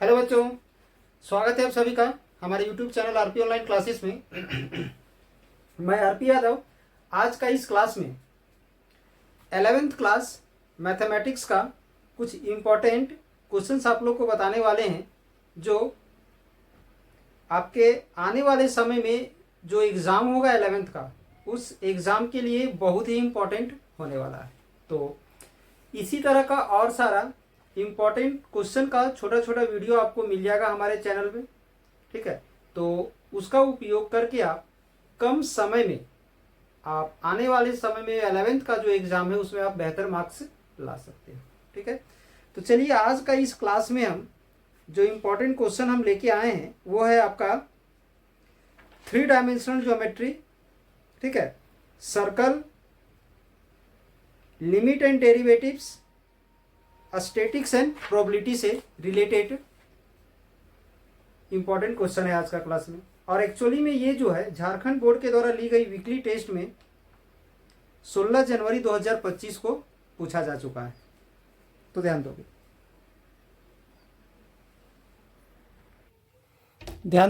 Hello बच्चों, स्वागत है आप सभी का हमारे YouTube channel RP online classes में। मैं आरपी यादव। आज का इस क्लास में 11th क्लास मैथमेटिक्स का कुछ इम्पोर्टेंट क्वेश्चंस आप लोग को बताने वाले हैं, जो आपके आने वाले समय में जो एग्ज़ाम होगा 11th का, उस एग्ज़ाम के लिए बहुत ही इम्पोर्टेंट होने वाला है। तो इसी तरह का और सारा इम्पोर्टेंट क्वेश्चन का छोटा छोटा वीडियो आपको मिल जाएगा हमारे चैनल में, ठीक है। तो उसका उपयोग करके आप कम समय में, आप आने वाले समय में 11th का जो एग्ज़ाम है उसमें आप बेहतर मार्क्स ला सकते हो, ठीक है। तो चलिए, आज का इस क्लास में हम जो इम्पोर्टेंट क्वेश्चन हम लेके आए हैं वो है आपका 3 डायमेंशनल ज्योमेट्री, ठीक है, circle, limit and derivatives, statics and probability से रिलेटेड इंपॉर्टेंट क्वेश्चन है आज का क्लास में। और एक्चुअली में ये जो है झारखंड बोर्ड के द्वारा ली गई वीकली टेस्ट में 16 जनवरी 2025 को पूछा जा चुका है। तो ध्यान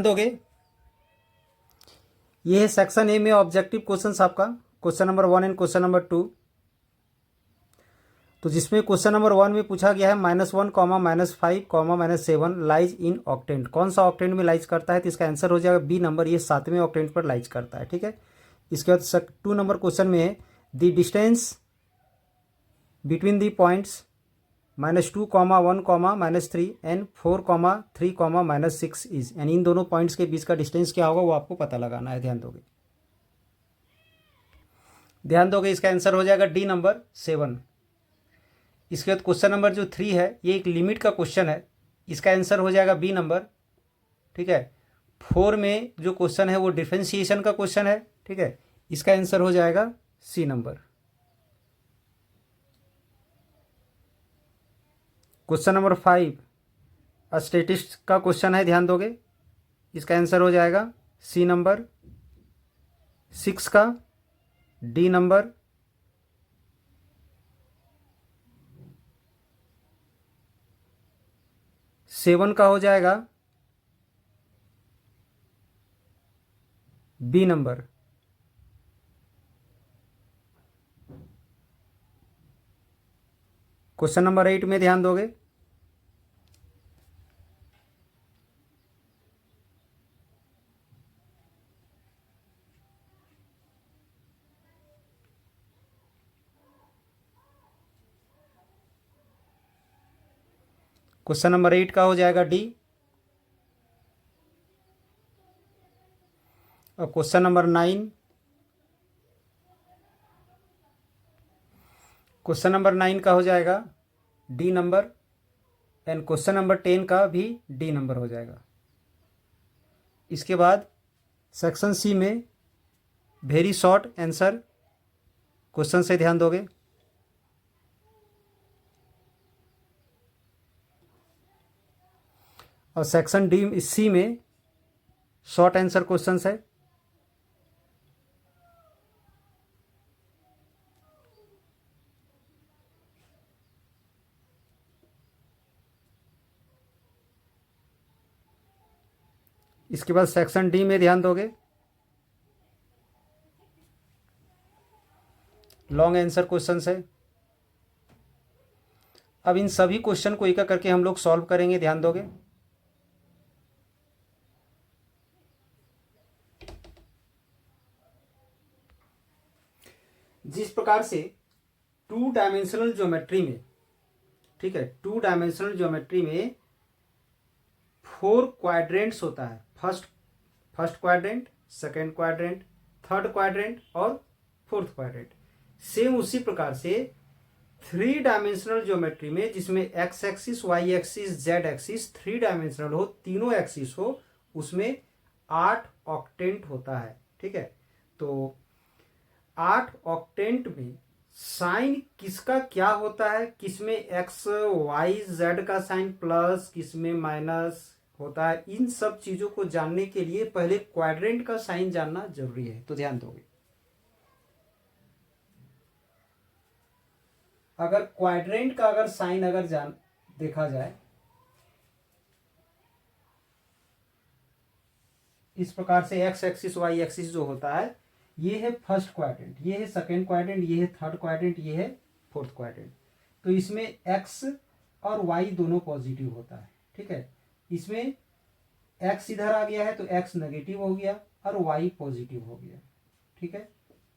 दोगे। ये है सेक्शन ए में ऑब्जेक्टिव क्वेश्चंस आपका, question number 1 and question number 2। तो जिसमें क्वेश्चन नंबर 1 में पूछा गया है -1, -5, -7 लाइज इन ऑक्टेंट। कौन सा ऑक्टेंट में लाइज करता है? तो इसका आंसर हो जाएगा बी नंबर, ये 7वें ऑक्टेंट पर लाइज करता है, ठीक है। इसके बाद 2 नंबर क्वेश्चन में है the distance between the points -2, -1, -3 and 4, 3, -6 is, यानी इन दोनों पॉइंट्स के बीच का डिस्टेंस क्या होगा वो आपको पता लगाना है। ध्यान दोगे, इसका आंसर हो जाएगा डी नंबर 7। इसके बाद क्वेश्चन नंबर जो 3 है ये एक लिमिट का क्वेश्चन है, इसका आंसर हो जाएगा बी नंबर, ठीक है। 4 में जो क्वेश्चन है वो डिफरेंशिएशन का क्वेश्चन है, ठीक है, इसका आंसर हो जाएगा C number. Question number 5 statistics का क्वेश्चन है, ध्यान दोगे, इसका आंसर हो जाएगा सी नंबर। 6 का डी नंबर। 7 का हो जाएगा बी नंबर। क्वेश्चन नंबर 8 में ध्यान दोगे, क्वेश्चन नंबर 8 का हो जाएगा डी। और क्वेश्चन नंबर 9, क्वेश्चन नंबर 9 का हो जाएगा D number, and question number 10 का भी डी नंबर हो जाएगा। इसके बाद सेक्शन सी में वेरी शॉर्ट आंसर क्वेश्चन से ध्यान दोगे, और सेक्शन डी सी में शॉर्ट आंसर क्वेश्चन है। इसके बाद सेक्शन डी में ध्यान दोगे, लॉन्ग आंसर क्वेश्चन है। अब इन सभी क्वेश्चन को एक एक करके हम लोग सॉल्व करेंगे, ध्यान दोगे। जिस प्रकार से 2 डायमेंशनल ज्योमेट्री में, ठीक है, 2 डायमेंशनल ज्योमेट्री में 4 क्वाड्रेंट्स होता है, first quadrant, second quadrant, third quadrant और फोर्थ क्वाड्रेंट। सेम उसी प्रकार से 3 डायमेंशनल ज्योमेट्री में, जिसमें X axis, Y axis, Z axis 3 dimensional हो, तीनों एक्सिस हो, उसमें 8 ऑक्टेंट होता है, ठीक है। तो 8 ऑक्टेंट में साइन किसका क्या होता है, किसमें एक्स वाई जेड का साइन प्लस, किसमें माइनस होता है, इन सब चीजों को जानने के लिए पहले क्वाड्रेंट का साइन जानना जरूरी है। तो ध्यान दोगे, अगर क्वाड्रेंट का अगर साइन अगर देखा जाए इस प्रकार से एक्स एक्सिस वाई एक्सिस जो होता है, ये है फर्स्ट क्वाड्रेंट, ये है सेकेंड क्वाड्रेंट, ये है थर्ड क्वाड्रेंट, ये है फोर्थ क्वाड्रेंट। तो इसमें एक्स और वाई दोनों पॉजिटिव होता है, ठीक है। इसमें एक्स इधर आ गया है तो एक्स नेगेटिव हो गया और वाई पॉजिटिव हो गया, ठीक है।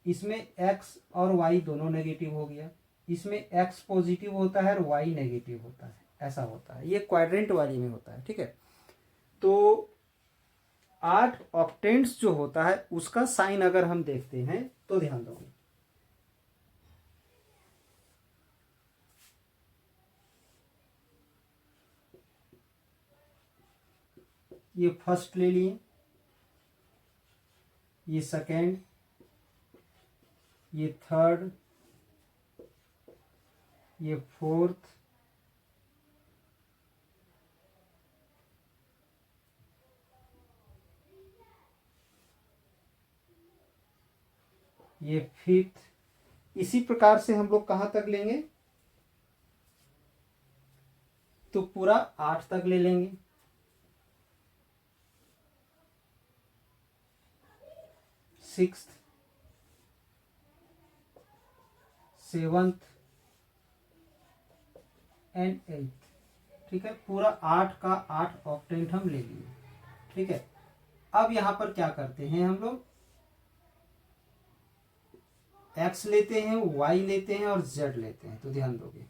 इसमें एक्स और वाई दोनों नेगेटिव हो गया, इसमें एक्स पॉजिटिव होता है और वाई नेगेटिव होता है, ऐसा होता है, ये क्वाड्रेंट वाली में होता है, ठीक है। तो 8 ऑक्टेंट्स जो होता है उसका साइन अगर हम देखते हैं तो ध्यान दो, ये फर्स्ट ले लिए, ये सेकेंड, ये थर्ड, ये फोर्थ, ये फिफ्थ। इसी प्रकार से हम लोग कहाँ तक लेंगे, तो पूरा 8 तक ले लेंगे। सिक्स्थ, सेवंथ एंड एट्थ, ठीक है। पूरा 8 का 8 ऑक्टेंट हम ले लिए, ठीक है। अब यहां पर क्या करते हैं हम लोग, एक्स लेते हैं, वाई लेते हैं और जेड लेते हैं, तो ध्यान दोगे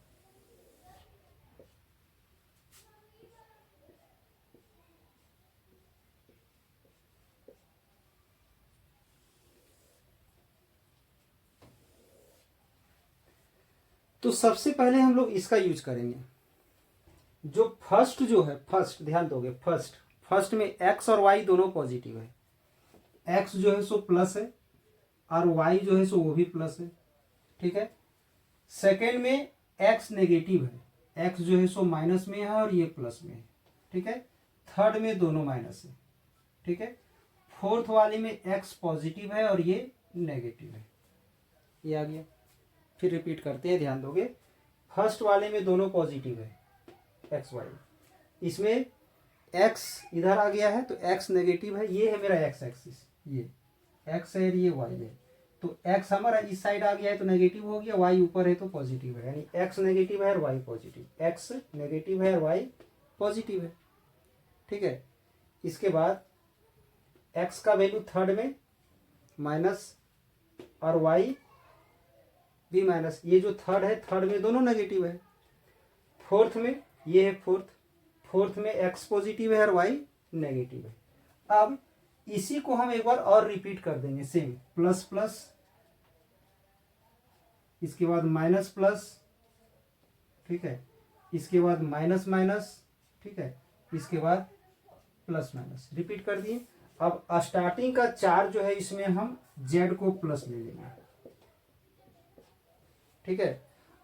तो सबसे पहले हम लोग इसका यूज करेंगे। जो फर्स्ट जो है, फर्स्ट ध्यान दोगे, फर्स्ट में एक्स और वाई दोनों पॉजिटिव है, एक्स जो है सो प्लस है और वाई जो है सो वो भी प्लस है, ठीक है। सेकेंड में एक्स नेगेटिव है, एक्स जो है सो माइनस में है और ये प्लस में है, ठीक है। थर्ड में दोनों माइनस है, ठीक है। फोर्थ वाले में एक्स पॉजिटिव है और ये नेगेटिव है, ये आ गया। फिर रिपीट करते हैं, ध्यान दोगे, फर्स्ट वाले में दोनों पॉजिटिव है, एक्स वाई, इसमें एक्स इधर आ गया है तो एक्स नेगेटिव है, ये है मेरा एक्स एक्सिस, ये एक्स है और ये वाई है, तो एक्स हमारा इस साइड आ गया है तो नेगेटिव हो गया, वाई ऊपर है तो पॉजिटिव है, यानी एक्स नेगेटिव है और वाई पॉजिटिव, एक्स नेगेटिव है और वाई पॉजिटिव है, ठीक है। इसके बाद एक्स का वैल्यू थर्ड में माइनस और वाई भी माइनस, ये जो थर्ड है, थर्ड में दोनों नेगेटिव है। फोर्थ में ये है फोर्थ में एक्स पॉजिटिव है और वाई नेगेटिव है। अब इसी को हम एक बार और रिपीट कर देंगे, सेम प्लस प्लस, इसके बाद माइनस प्लस, ठीक है, इसके बाद माइनस माइनस, ठीक है, इसके बाद प्लस माइनस, रिपीट कर दिए। अब स्टार्टिंग का 4 जो है इसमें हम जेड को प्लस ले लेंगे, ठीक है,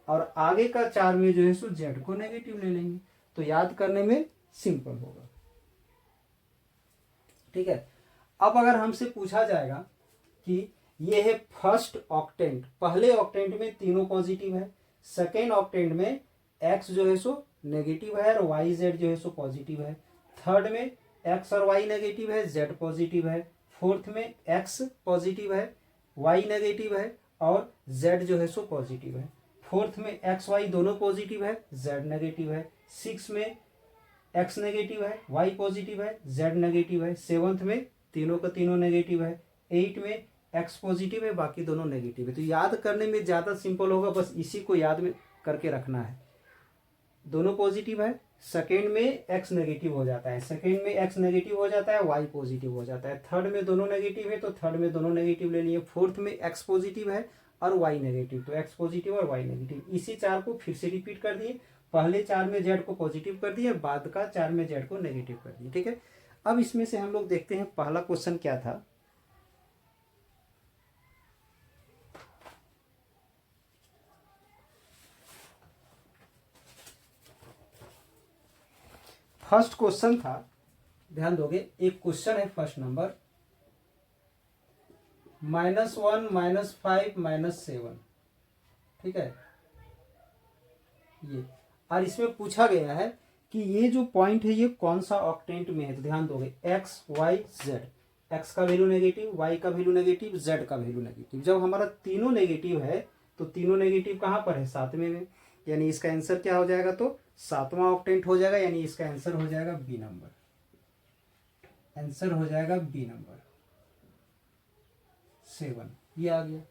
और आगे का 4 में जो है सो जेड को नेगेटिव ले लेंगे, तो याद करने में सिंपल होगा, ठीक है। अब अगर हमसे पूछा जाएगा कि ये है फर्स्ट ऑक्टेंट, पहले ऑक्टेंट में तीनों पॉजिटिव है, सेकेंड ऑक्टेंट में एक्स जो है सो नेगेटिव है और वाई जेड जो है सो पॉजिटिव है, थर्ड में एक्स और वाई नेगेटिव है, जेड पॉजिटिव है, फोर्थ में एक्स पॉजिटिव है, वाई नेगेटिव है और जेड जो है सो पॉजिटिव है, फोर्थ में एक्स वाई दोनों पॉजिटिव है, जेड नेगेटिव है, सिक्स में एक्स नेगेटिव है, वाई पॉजिटिव है, जेड नेगेटिव है, सेवंथ में तीनों का तीनों नेगेटिव है, एट में एक्स पॉजिटिव है, बाकी दोनों नेगेटिव है। तो याद करने में ज़्यादा सिंपल होगा, बस इसी को याद में करके रखना है, दोनों पॉजिटिव है, सेकेंड में एक्स नेगेटिव हो जाता है, सेकेंड में एक्स नेगेटिव हो जाता है, वाई पॉजिटिव हो जाता है, थर्ड में दोनों नेगेटिव है तो थर्ड में दोनों नेगेटिव ले लिए, फोर्थ में एक्स पॉजिटिव है और वाई नेगेटिव, तो एक्स पॉजिटिव और वाई नेगेटिव, इसी 4 को फिर से रिपीट कर दिए, पहले 4 में जेड को पॉजिटिव कर दिए, बाद का 4 में जेड को नेगेटिव कर दिए, ठीक है। अब इसमें से हम लोग देखते हैं पहला क्वेश्चन क्या था। फर्स्ट क्वेश्चन था, ध्यान दोगे, एक क्वेश्चन है फर्स्ट नंबर, -1 -5 -7, ठीक है, ये, और इसमें पूछा गया है कि ये जो पॉइंट है ये कौन सा ऑक्टेंट में है, तो ध्यान दोगे एक्स वाई जेड, एक्स का वैल्यू नेगेटिव, वाई का वैल्यू नेगेटिव, जेड का वैल्यू नेगेटिव। जब हमारा तीनों नेगेटिव है तो तीनों नेगेटिव कहाँ पर है, सातवें में, यानी इसका आंसर क्या हो जाएगा, तो सातवां ऑक्टेंट हो जाएगा, यानी इसका आंसर हो जाएगा बी नंबर, आंसर हो जाएगा बी नंबर 7, ये आ गया।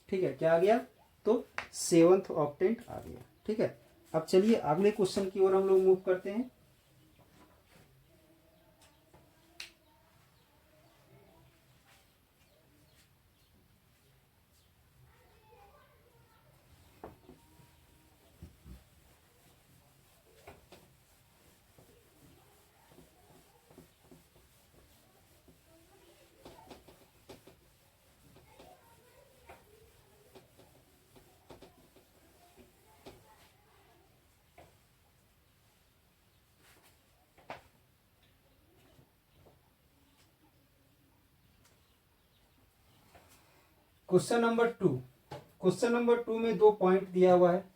ठीक है, क्या आ गया, तो 7th ऑक्टेंट आ गया। ठीक है, अब चलिए अगले क्वेश्चन की ओर हम लोग मूव करते हैं। क्वेश्चन नंबर 2, क्वेश्चन नंबर 2 में 2 पॉइंट दिया हुआ है।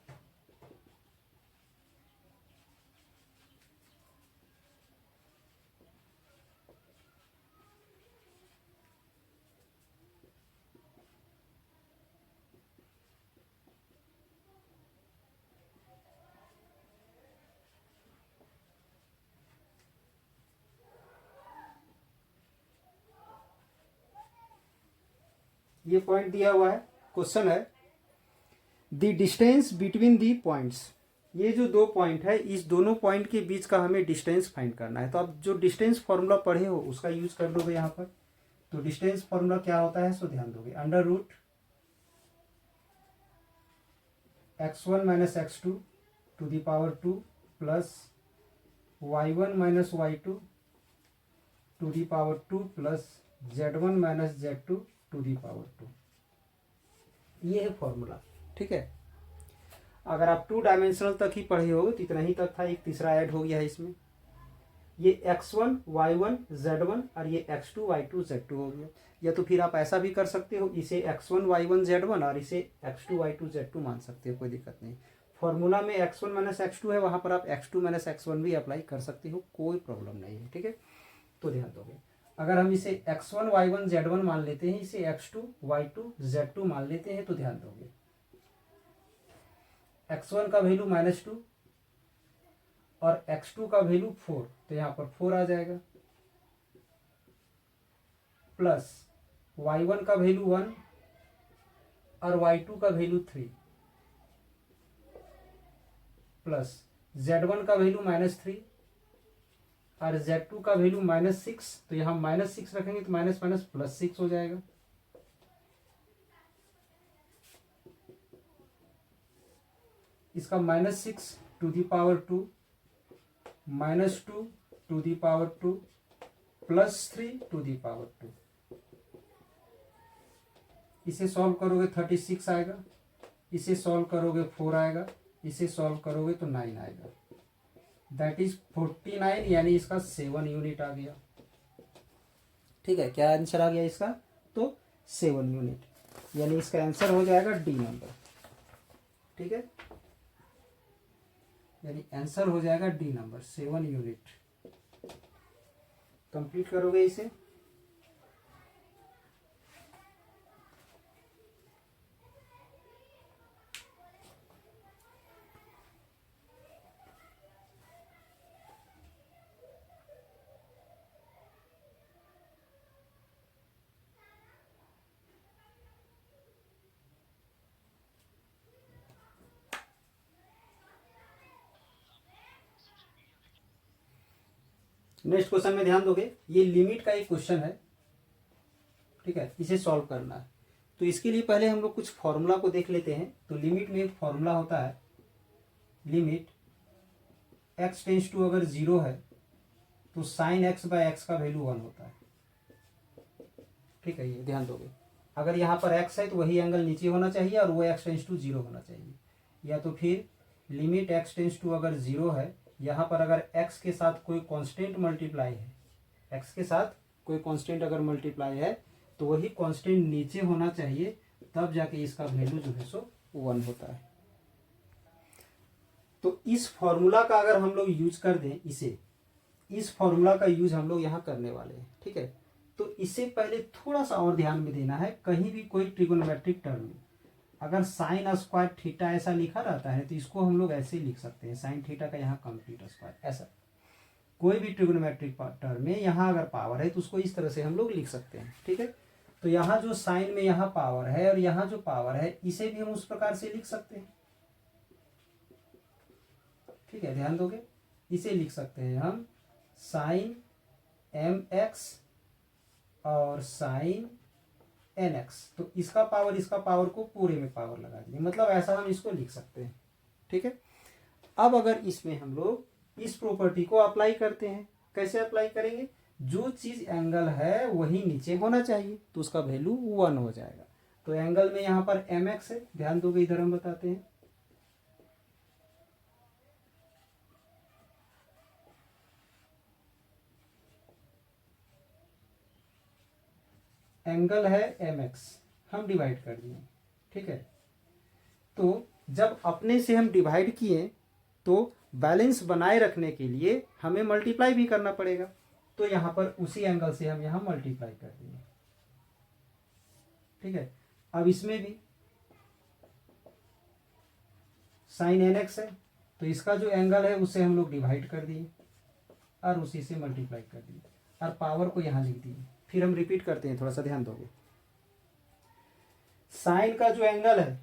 ये पॉइंट दिया हुआ है, क्वेश्चन है the distance between the points. ये जो 2 पॉइंट है, इस दोनों पॉइंट के बीच का हमें डिस्टेंस फाइंड करना है। तो आप जो डिस्टेंस फॉर्मूला पढ़े हो उसका यूज कर लोगे यहाँ पर। तो डिस्टेंस फॉर्मूला क्या होता है, सो ध्यान दोगे, under root x1 minus x2 to the power 2 plus y1 minus y2 to the power 2 plus z1 minus z2 to the power 2। ये है फॉर्मूला। ठीक है, अगर आप 2 डायमेंशनल तक ही पढ़े हो तो इतना ही तक था, एक तीसरा ऐड हो गया है इसमें। ये x1 y1 z1 और ये x2 y2 z2 हो गया। या तो फिर आप ऐसा भी कर सकते हो, इसे x1 y1 z1 और इसे x2 y2 z2 मान सकते हो, कोई दिक्कत नहीं। फॉर्मूला में x1 माइनस x2 है, वहां पर आप x2 माइनस x1 भी अप्लाई कर सकते हो, कोई प्रॉब्लम नहीं है। ठीक है, तो ध्यान दोगे, अगर हम इसे x1 y1 z1 मान लेते हैं, इसे x2 y2 z2 मान लेते हैं, तो ध्यान दोगे x1 का वैल्यू -2 और x2 का वैल्यू 4, तो यहाँ पर 4 आ जाएगा, प्लस y1 का वैल्यू 1 और y2 का वैल्यू 3, प्लस z1 का वैल्यू -3 और z2 का वैल्यू -6, तो यहाँ -6 रखेंगे तो माइनस माइनस प्लस 6 हो जाएगा। इसका -6 to the power 2 -2 to the power 2 plus 3 to the power 2। इसे सॉल्व करोगे 36 आएगा, इसे सॉल्व करोगे 4 आएगा, इसे सॉल्व करोगे तो 9 आएगा, दैट इज 49, यानी इसका 7 यूनिट आ गया। ठीक है, क्या आंसर आ गया इसका, तो 7 यूनिट, यानी इसका आंसर हो जाएगा डी नंबर। ठीक है, यानी आंसर हो जाएगा डी नंबर 7 यूनिट। कंप्लीट करोगे इसे, नेक्स्ट क्वेश्चन में ध्यान दोगे, ये लिमिट का एक क्वेश्चन है। ठीक है, इसे सॉल्व करना है, तो इसके लिए पहले हम लोग कुछ फॉर्मूला को देख लेते हैं। तो लिमिट में एक फॉर्मूला होता है, लिमिट x टेंस टू अगर 0 है तो साइन x बाय एक्स का वैल्यू 1 होता है। ठीक है, ये ध्यान दोगे, अगर यहाँ पर x है तो वही एंगल नीचे होना चाहिए और वो x टेंस टू 0 होना चाहिए। या तो फिर लिमिट x टेंस टू अगर 0 है, यहाँ पर अगर x के साथ कोई कांस्टेंट मल्टीप्लाई है, x के साथ कोई कांस्टेंट अगर मल्टीप्लाई है तो वही कांस्टेंट नीचे होना चाहिए, तब जाके इसका वैल्यू जो है सो 1 होता है। तो इस फॉर्मूला का अगर हम लोग यूज कर दें, इस फॉर्मूला का यूज हम लोग यहाँ करने वाले हैं। ठीक है, तो इससे पहले थोड़ा सा और ध्यान में देना है, कहीं भी कोई ट्रिगोनोमेट्रिक टर्म में अगर साइन स्क्वायर थीटा ऐसा लिखा रहता है तो इसको हम लोग ऐसे लिख सकते हैं, साइन थीटा का यहाँ कंप्लीट स्क्वायर। ऐसा कोई भी ट्रिगोनोमेट्रिक टर्म में यहाँ अगर पावर है तो उसको इस तरह से हम लोग लिख सकते हैं, ठीक है। तो यहाँ जो साइन में यहाँ पावर है और यहाँ जो पावर है इसे भी हम उस प्रकार से लिख सकते हैं, ठीक है, ध्यान दोगे। इसे लिख सकते हैं हम साइन एम एक्स और साइन एन एक्स, तो इसका पावर को पूरे में पावर लगा दिए, मतलब ऐसा हम इसको लिख सकते हैं, ठीक है। अब अगर इसमें हम लोग इस प्रॉपर्टी को अप्लाई करते हैं, कैसे अप्लाई करेंगे, जो चीज एंगल है वही नीचे होना चाहिए, तो उसका वैल्यू 1 हो जाएगा। तो एंगल में यहाँ पर एम एक्स है, ध्यान दोगे इधर हम बताते हैं, एंगल है एम एक्स, हम डिवाइड कर दिए, ठीक है। तो जब अपने से हम डिवाइड किए तो बैलेंस बनाए रखने के लिए हमें मल्टीप्लाई भी करना पड़ेगा, तो यहां पर उसी एंगल से हम यहां मल्टीप्लाई कर दिए, ठीक है। अब इसमें भी साइन एन एक्स है, तो इसका जो एंगल है उससे हम लोग डिवाइड कर दिए और उसी से मल्टीप्लाई कर दिए और पावर को यहां लिख दिए। फिर हम रिपीट करते हैं, थोड़ा सा ध्यान दोगे। साइन का जो एंगल है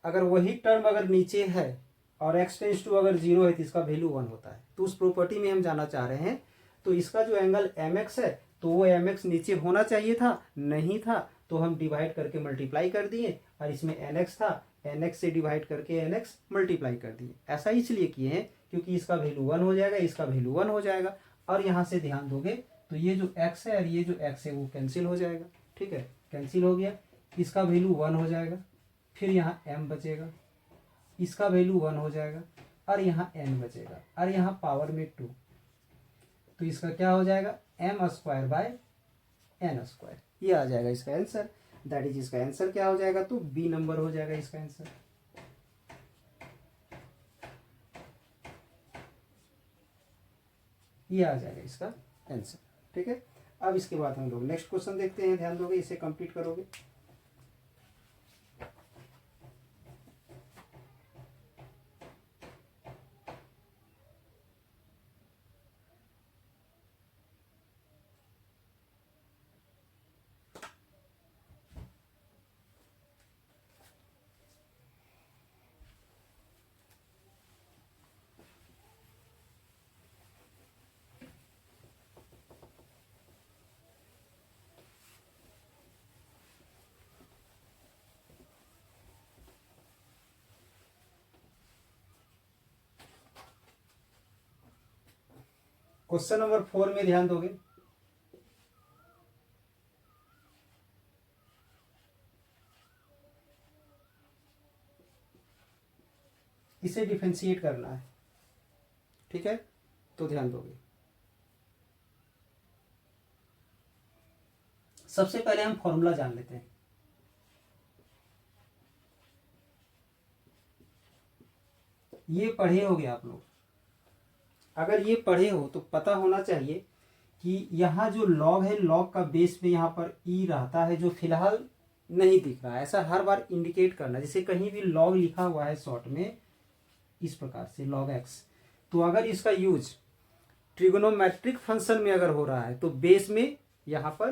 अगर वही टर्म अगर नीचे है और x टेंस टू अगर 0 है तो इसका वैल्यू 1 होता है, तो उस प्रॉपर्टी में हम जाना चाह रहे हैं। तो इसका जो एंगल mx है तो वो mx नीचे होना चाहिए था, नहीं था, तो हम डिवाइड करके मल्टीप्लाई कर दिए, और इसमें nx था, nx से डिवाइड करके nx मल्टीप्लाई कर दिए। ऐसा इसलिए किए हैं क्योंकि इसका वैल्यू 1 हो जाएगा, इसका वैल्यू 1 हो जाएगा, और यहाँ से ध्यान दोगे तो ये जो x है और ये जो x है वो कैंसिल हो जाएगा, ठीक है, कैंसिल हो गया, इसका वैल्यू 1 हो जाएगा, फिर यहाँ m बचेगा, इसका वैल्यू 1 हो जाएगा, और यहाँ n बचेगा, और यहाँ पावर में 2, तो इसका क्या हो जाएगा, m square by n square, ये आ जाएगा इसका आंसर। दैट इज इसका आंसर क्या हो जाएगा, तो बी नंबर हो जाएगा इसका आंसर। ये आ जाएगा इसका आंसर, ठीक है। अब इसके बाद हम लोग नेक्स्ट क्वेश्चन देखते हैं, ध्यान दोगे, इसे कंप्लीट करोगे। क्वेश्चन नंबर 4 में ध्यान दोगे, इसे डिफरेंशिएट करना है, ठीक है, तो ध्यान दोगे। सबसे पहले हम फॉर्मूला जान लेते हैं। ये पढ़े होगे आप लोग, अगर ये पढ़े हो तो पता होना चाहिए कि यहाँ जो लॉग है, लॉग का बेस में यहाँ पर ई रहता है, जो फिलहाल नहीं दिख रहा है, ऐसा हर बार इंडिकेट करना। जैसे कहीं भी लॉग लिखा हुआ है शॉर्ट में इस प्रकार से लॉग एक्स, तो अगर इसका यूज ट्रिगोनोमेट्रिक फंक्शन में अगर हो रहा है तो बेस में यहाँ पर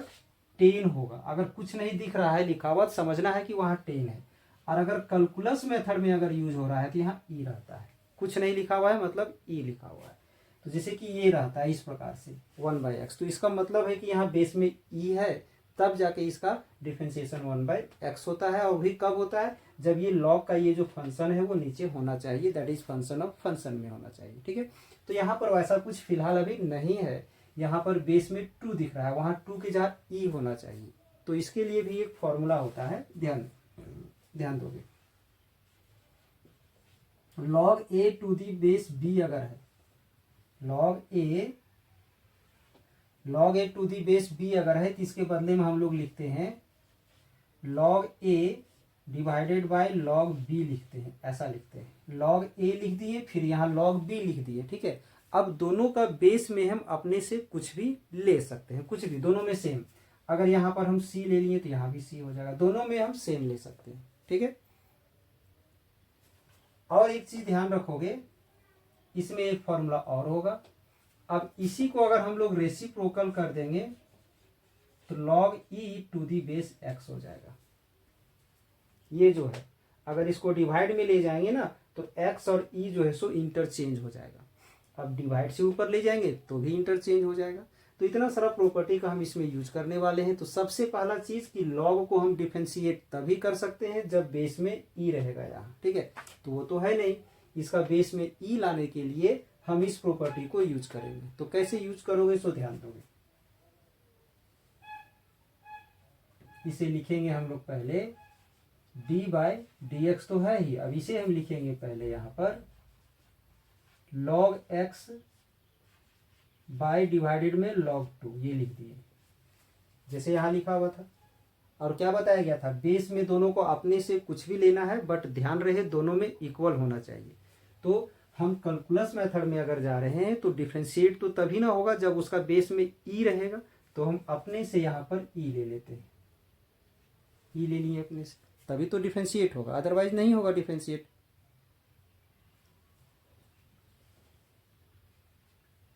10 होगा। अगर कुछ नहीं दिख रहा है लिखा हुआ, समझना है कि वहाँ 10 है। और अगर कैलकुलस मेथड में अगर यूज हो रहा है तो यहाँ ई रहता है, कुछ नहीं लिखा हुआ है मतलब ई लिखा हुआ है। तो जैसे कि ये रहता है इस प्रकार से 1/x, तो इसका मतलब है कि यहाँ बेस में ई है, तब जाके इसका डिफरेंशिएशन 1/x होता है। और भी कब होता है, जब ये लॉग का ये जो फंक्शन है वो नीचे होना चाहिए, that is function of function में होना चाहिए, ठीक है। तो यहाँ पर वैसा कुछ फिलहाल अभी नहीं है, यहाँ पर बेस में 2 दिख रहा है, वहाँ 2 की जगह ई होना चाहिए। तो इसके लिए भी एक फॉर्मूला होता है, ध्यान दोगे। Log A to the base B अगर है, log A to the base B अगर है, तो इसके बदले में हम लोग लिखते हैं log A divided by log B लिखते हैं, ऐसा लिखते हैं। लॉग ए लिख दिए, फिर यहाँ लॉग बी लिख दिए, ठीक है। अब दोनों का बेस में हम अपने से कुछ भी ले सकते हैं, कुछ भी, दोनों में सेम। अगर यहाँ पर हम सी ले लिए तो यहाँ भी सी हो जाएगा, दोनों में हम सेम ले सकते हैं। ठीक है, और एक चीज ध्यान रखोगे, इसमें एक फॉर्मूला और होगा। अब इसी को अगर हम लोग रेसिप्रोकल कर देंगे तो log e to the base x हो जाएगा। ये जो है अगर इसको डिवाइड में ले जाएंगे ना तो x और e जो है सो इंटरचेंज हो जाएगा। अब डिवाइड से ऊपर ले जाएंगे तो भी इंटरचेंज हो जाएगा। तो इतना सारा प्रॉपर्टी का हम इसमें यूज करने वाले हैं। तो सबसे पहला चीज कि log को हम डिफरेंशिएट तभी कर सकते हैं जब बेस में e रहेगा यहाँ। ठीक है, तो वो तो है नहीं, इसका बेस में e लाने के लिए हम इस प्रॉपर्टी को यूज करेंगे। तो कैसे यूज करोगे सो ध्यान दोगे। इसे लिखेंगे हम लोग पहले d बाय डी एक्स तो है ही, अब इसे हम लिखेंगे पहले यहाँ पर log x बाय डिवाइडेड में log 2, ये लिख दिए जैसे यहाँ लिखा हुआ था। और क्या बताया गया था, बेस में दोनों को अपने से कुछ भी लेना है बट ध्यान रहे दोनों में इक्वल होना चाहिए। तो हम कैलकुलस मेथड में अगर जा रहे हैं तो डिफरेंशिएट तो तभी ना होगा जब उसका बेस में e रहेगा। तो हम अपने से यहाँ पर e ले लेते हैं, e ले लिए अपने से, तभी तो डिफरेंशिएट होगा, अदरवाइज नहीं होगा डिफरेंशिएट।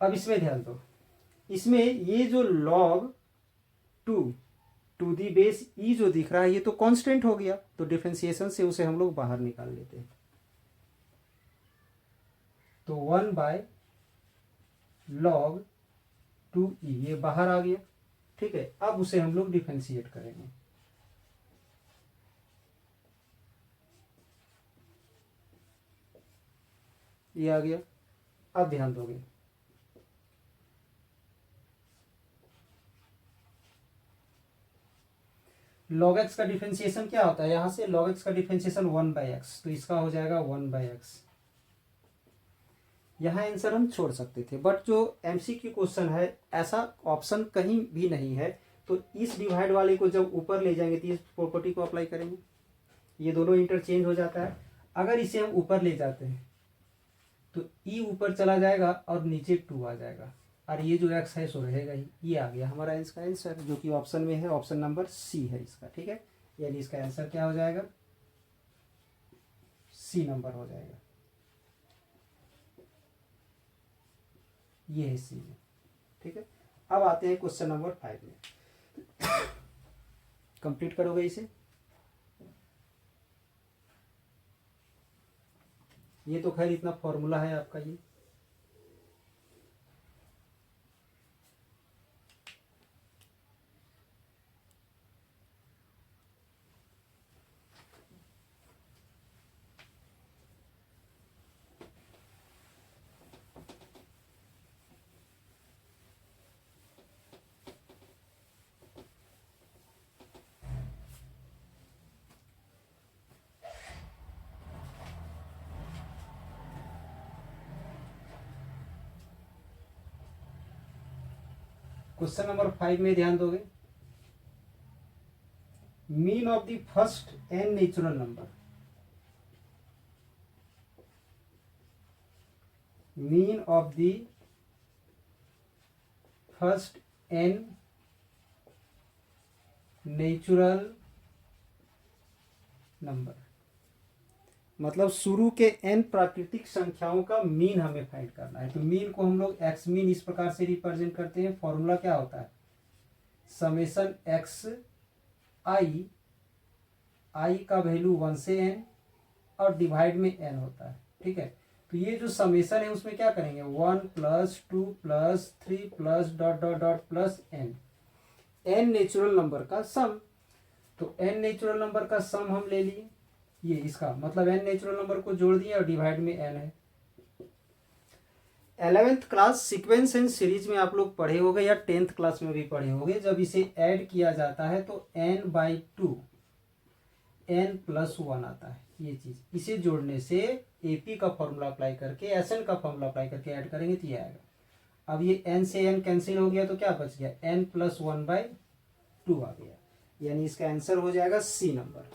अब इसमें ध्यान दो, इसमें ये जो log 2 to the base e जो दिख रहा है ये तो कांस्टेंट हो गया, तो डिफरेंशिएशन से उसे हम लोग बाहर निकाल लेते हैं। तो 1 बाय log 2e ये बाहर आ गया। ठीक है, अब उसे हम लोग डिफरेंशिएट करेंगे। ये आ गया। अब ध्यान दोगे, log x का डिफरेंशिएशन क्या होता है, यहां से log x का डिफरेंशिएशन 1 बाई एक्स, तो इसका हो जाएगा 1 बाई एक्स। यहाँ आंसर हम छोड़ सकते थे, बट जो एमसीक्यू क्वेश्चन है ऐसा ऑप्शन कहीं भी नहीं है। तो इस डिवाइड वाले को जब ऊपर ले जाएंगे तो इस प्रॉपर्टी को अप्लाई करेंगे, ये दोनों इंटरचेंज हो जाता है। अगर इसे हम ऊपर ले जाते हैं तो e ऊपर चला जाएगा और नीचे 2 आ जाएगा, और ये जो x है सो रहेगा ही। ये आ गया हमारा इसका आंसर, जो कि ऑप्शन में है, ऑप्शन नंबर सी है इसका। ठीक है, यानी इसका आंसर क्या हो जाएगा, सी नंबर हो जाएगा। ये है सी में। ठीक है, अब आते हैं क्वेश्चन नंबर 5 में। कंप्लीट करोगे इसे, ये तो खैर इतना फॉर्मूला है आपका ये। क्वेश्चन नंबर 5 में ध्यान दोगे, mean of the first n natural number, mean of the first n natural number, मतलब शुरू के n प्राकृतिक संख्याओं का मीन हमें फाइंड करना है। तो मीन को हम लोग एक्स मीन इस प्रकार से रिप्रेजेंट करते हैं। फॉर्मूला क्या होता है, समेशन एक्स आई, आई का वैल्यू 1 से n और डिवाइड में n होता है। ठीक है, तो ये जो समेशन है उसमें क्या करेंगे, 1 plus 2 plus 3 plus dot dot dot plus n, n natural number का सम। तो n नेचुरल नंबर का सम हम ले लिए, ये इसका मतलब n नेचुरल नंबर को जोड़ दिया और डिवाइड में n है। 11th class sequence and series में आप लोग पढ़े होंगे या 10th क्लास में भी पढ़े होंगे, जब इसे ऐड किया जाता है तो n बाई 2 n प्लस 1 आता है। ये चीज इसे जोड़ने से AP का फॉर्मूला अप्लाई करके SN का फॉर्मूला अप्लाई करके ऐड करेंगे तो ये आएगा। अब ये n से n कैंसिल हो गया तो क्या बच गया, n प्लस 1 बाई 2 आ गया, यानी इसका आंसर हो जाएगा सी नंबर।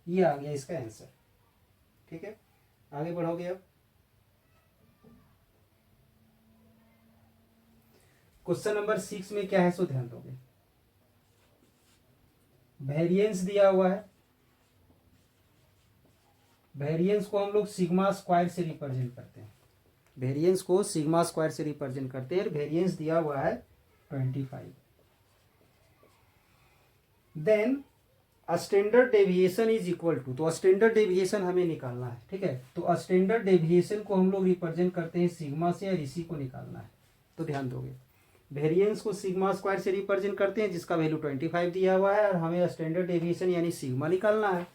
ये आ गया इसका आंसर। ठीक है, आगे बढ़ोगे अब। क्वेश्चन नंबर 6 में क्या है सो ध्यान दोगे। वेरिएंस दिया हुआ है, वेरिएंस को हम लोग सिग्मा स्क्वायर से रिप्रेजेंट करते हैं, वेरिएंस को सिग्मा स्क्वायर से रिप्रेजेंट करते हैं। वेरिएंस दिया हुआ है 25। Then standard deviation is equal to, तो स्टैंडर्ड डेविएशन हमें निकालना है, ठीक है। तो स्टैंडर्ड डेविएशन को हम लोग रिप्रेजेंट करते हैं सिग्मा से, और इसी को निकालना है। तो ध्यान दोगे, वेरिएंस को सिग्मा स्क्वायर से रिप्रेजेंट करते हैं जिसका वैल्यू 25 दिया हुआ है, और हमें स्टैंडर्ड डेविएशन यानी सिग्मा निकालना है।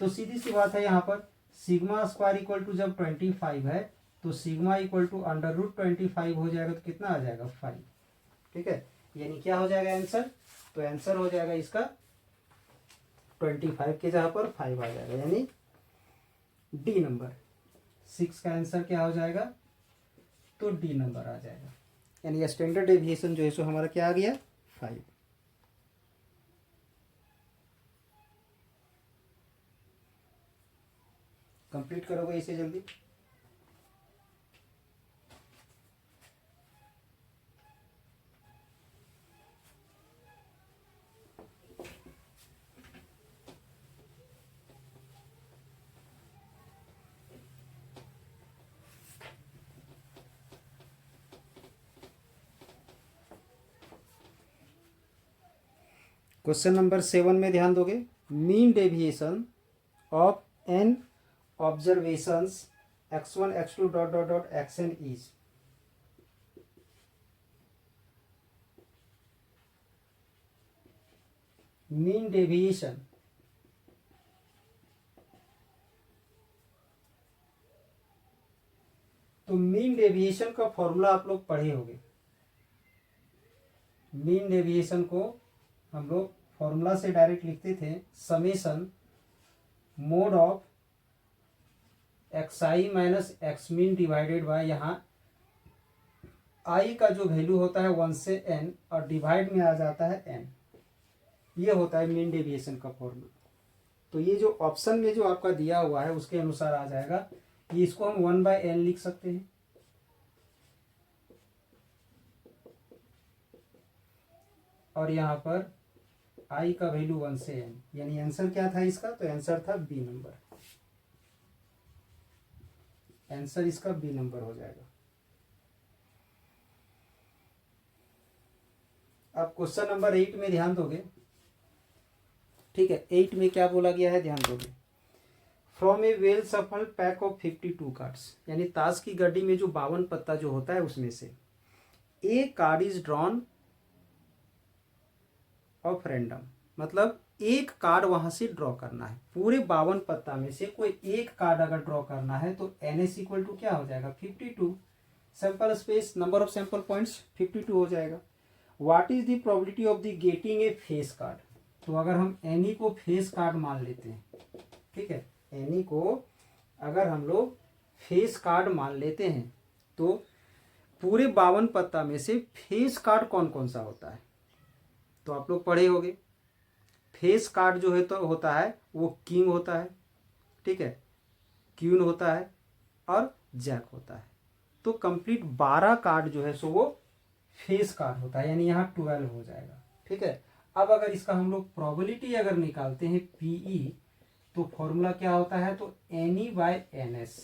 तो सीधी सी बात है, यहाँ पर सिग्मा स्क्वायर इक्वल टू जब 25 है तो सिग्मा इक्वल टू √25 हो जाएगा, तो कितना आ जाएगा 5, ठीक है। यानी क्या हो जाएगा आंसर, तो आंसर हो जाएगा इसका 25 के जगह पर 5 आ जाएगा, यानी डी नंबर। 6 का आंसर क्या हो जाएगा, तो डी नंबर आ जाएगा। यानी स्टैंडर्ड डेविएशन जो है सो हमारा क्या आ गया 5। कंप्लीट करोगे इसे जल्दी। क्वेश्चन नंबर 7 में ध्यान दोगे, mean deviation of N observations x1 x2 dot dot dot xn is. Mean deviation, तो मीन डेविएशन का फॉर्मूला आप लोग पढ़े होंगे। मीन डेविएशन को हम लोग फॉर्मूला से डायरेक्ट लिखते थे, summation mode of xi minus x mean divided by, यहाँ i का जो वैल्यू होता है 1 से n और डिवाइड में आ जाता है n, ये होता है मीन डेविएशन का फॉर्मूला। तो ये जो ऑप्शन में जो आपका दिया हुआ है उसके अनुसार आ जाएगा। ये इसको हम 1/n लिख सकते हैं, और यहाँ पर i का वैल्यू 1 से n, यानी आंसर क्या था इसका, तो आंसर था बी नंबर। आंसर इसका बी नंबर हो जाएगा। अब क्वेश्चन नंबर 8 में ध्यान दोगे, ठीक है। 8 में क्या बोला गया है ध्यान दोगे, फ्रॉम ए वेल सफल पैक ऑफ 52 कार्ड्स, यानी ताश की गड्डी में जो 52 पत्ता जो होता है उसमें से a card is drawn of random, मतलब एक कार्ड वहां से ड्रॉ करना है। पूरे 52 पत्ता में से कोई एक कार्ड अगर ड्रॉ करना है तो NS इक्वल टू क्या हो जाएगा 52, sample space number of sample points 52 हो जाएगा। What is the probability of the getting a face card, तो अगर हम एनी को फेस कार्ड मान लेते हैं, ठीक है, एनी को अगर हम लोग फेस कार्ड मान लेते हैं तो पूरे 52 पत्ता में से फेस कार्ड कौन कौन सा होता है, तो आप लोग पढ़े होंगे। फेस कार्ड जो है तो होता है वो किंग होता है, ठीक है, क्वीन होता है और जैक होता है। तो कंप्लीट 12 कार्ड जो है सो वो फेस कार्ड होता है, यानी यहाँ 12 हो जाएगा, ठीक है। अब अगर इसका हम लोग प्रोबेबिलिटी अगर निकालते हैं PE, तो फॉर्मूला क्या होता है, तो NE/NS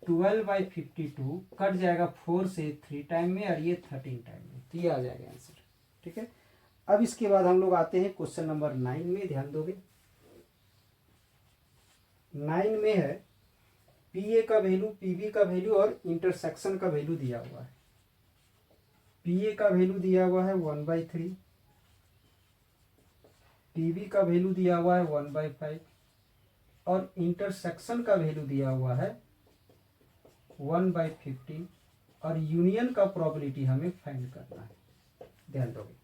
12/52 कट जाएगा 4 से 3 टाइम में और ये 13 टाइम में, तो ये आ जाएगा आंसर, ठीक है। अब इसके बाद हम लोग आते हैं क्वेश्चन नंबर 9 में, ध्यान दोगे। 9 में है PA का वैल्यू, PB का वैल्यू और इंटरसेक्शन का वैल्यू दिया हुआ है। PA का वैल्यू दिया हुआ है 1/3, PB का वैल्यू दिया हुआ है 1/5 और इंटरसेक्शन का वैल्यू दिया हुआ है 1/15 और यूनियन का प्रोबेबिलिटी हमें फाइंड करना है। ध्यान दोगे,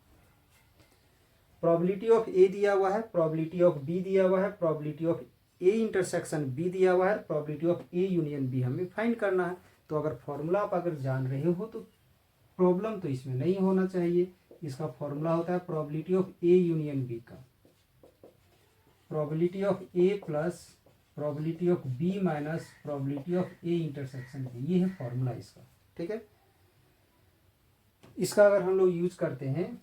प्रोबेबिलिटी ऑफ ए दिया हुआ है, प्रोबेबिलिटी ऑफ बी दिया हुआ है, probability of A intersection B दिया हुआ है, probability of A union B हमें फाइंड करना है। तो अगर फॉर्मूला आप अगर जान रहे हो तो प्रॉब्लम तो इसमें नहीं होना चाहिए। इसका फॉर्मूला होता है probability of A union B का, probability of A plus probability of B minus probability of A intersection B, ये है फॉर्मूला इसका, ठीक है। इसका अगर हम लोग यूज करते हैं,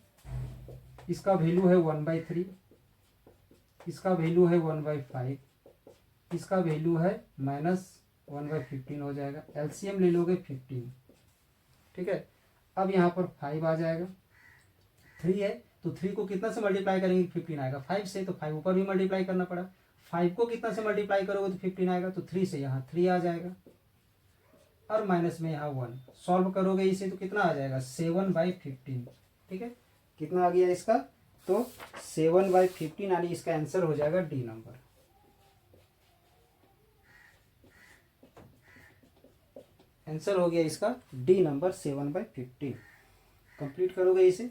इसका वैल्यू है 1/3, इसका वैल्यू है 1/5, इसका वैल्यू है -1/15 हो जाएगा। एलसीएम ले लोगे 15, ठीक है। अब यहाँ पर 5 आ जाएगा, 3 है तो 3 को कितना से मल्टीप्लाई करेंगे, 15 आएगा। 5 से तो 5 ऊपर भी मल्टीप्लाई करना पड़ा, 5 को कितना से मल्टीप्लाई करोगे तो 15 आएगा, तो 3 से यहाँ 3 आ जाएगा और माइनस में यहाँ 1। सॉल्व करोगे इसे तो कितना आ जाएगा, 7/15, ठीक है। कितना आ गया इसका, तो 7/15, यानी इसका आंसर हो जाएगा डी नंबर। आंसर हो गया इसका डी नंबर 7/15। कंप्लीट करोगे इसे।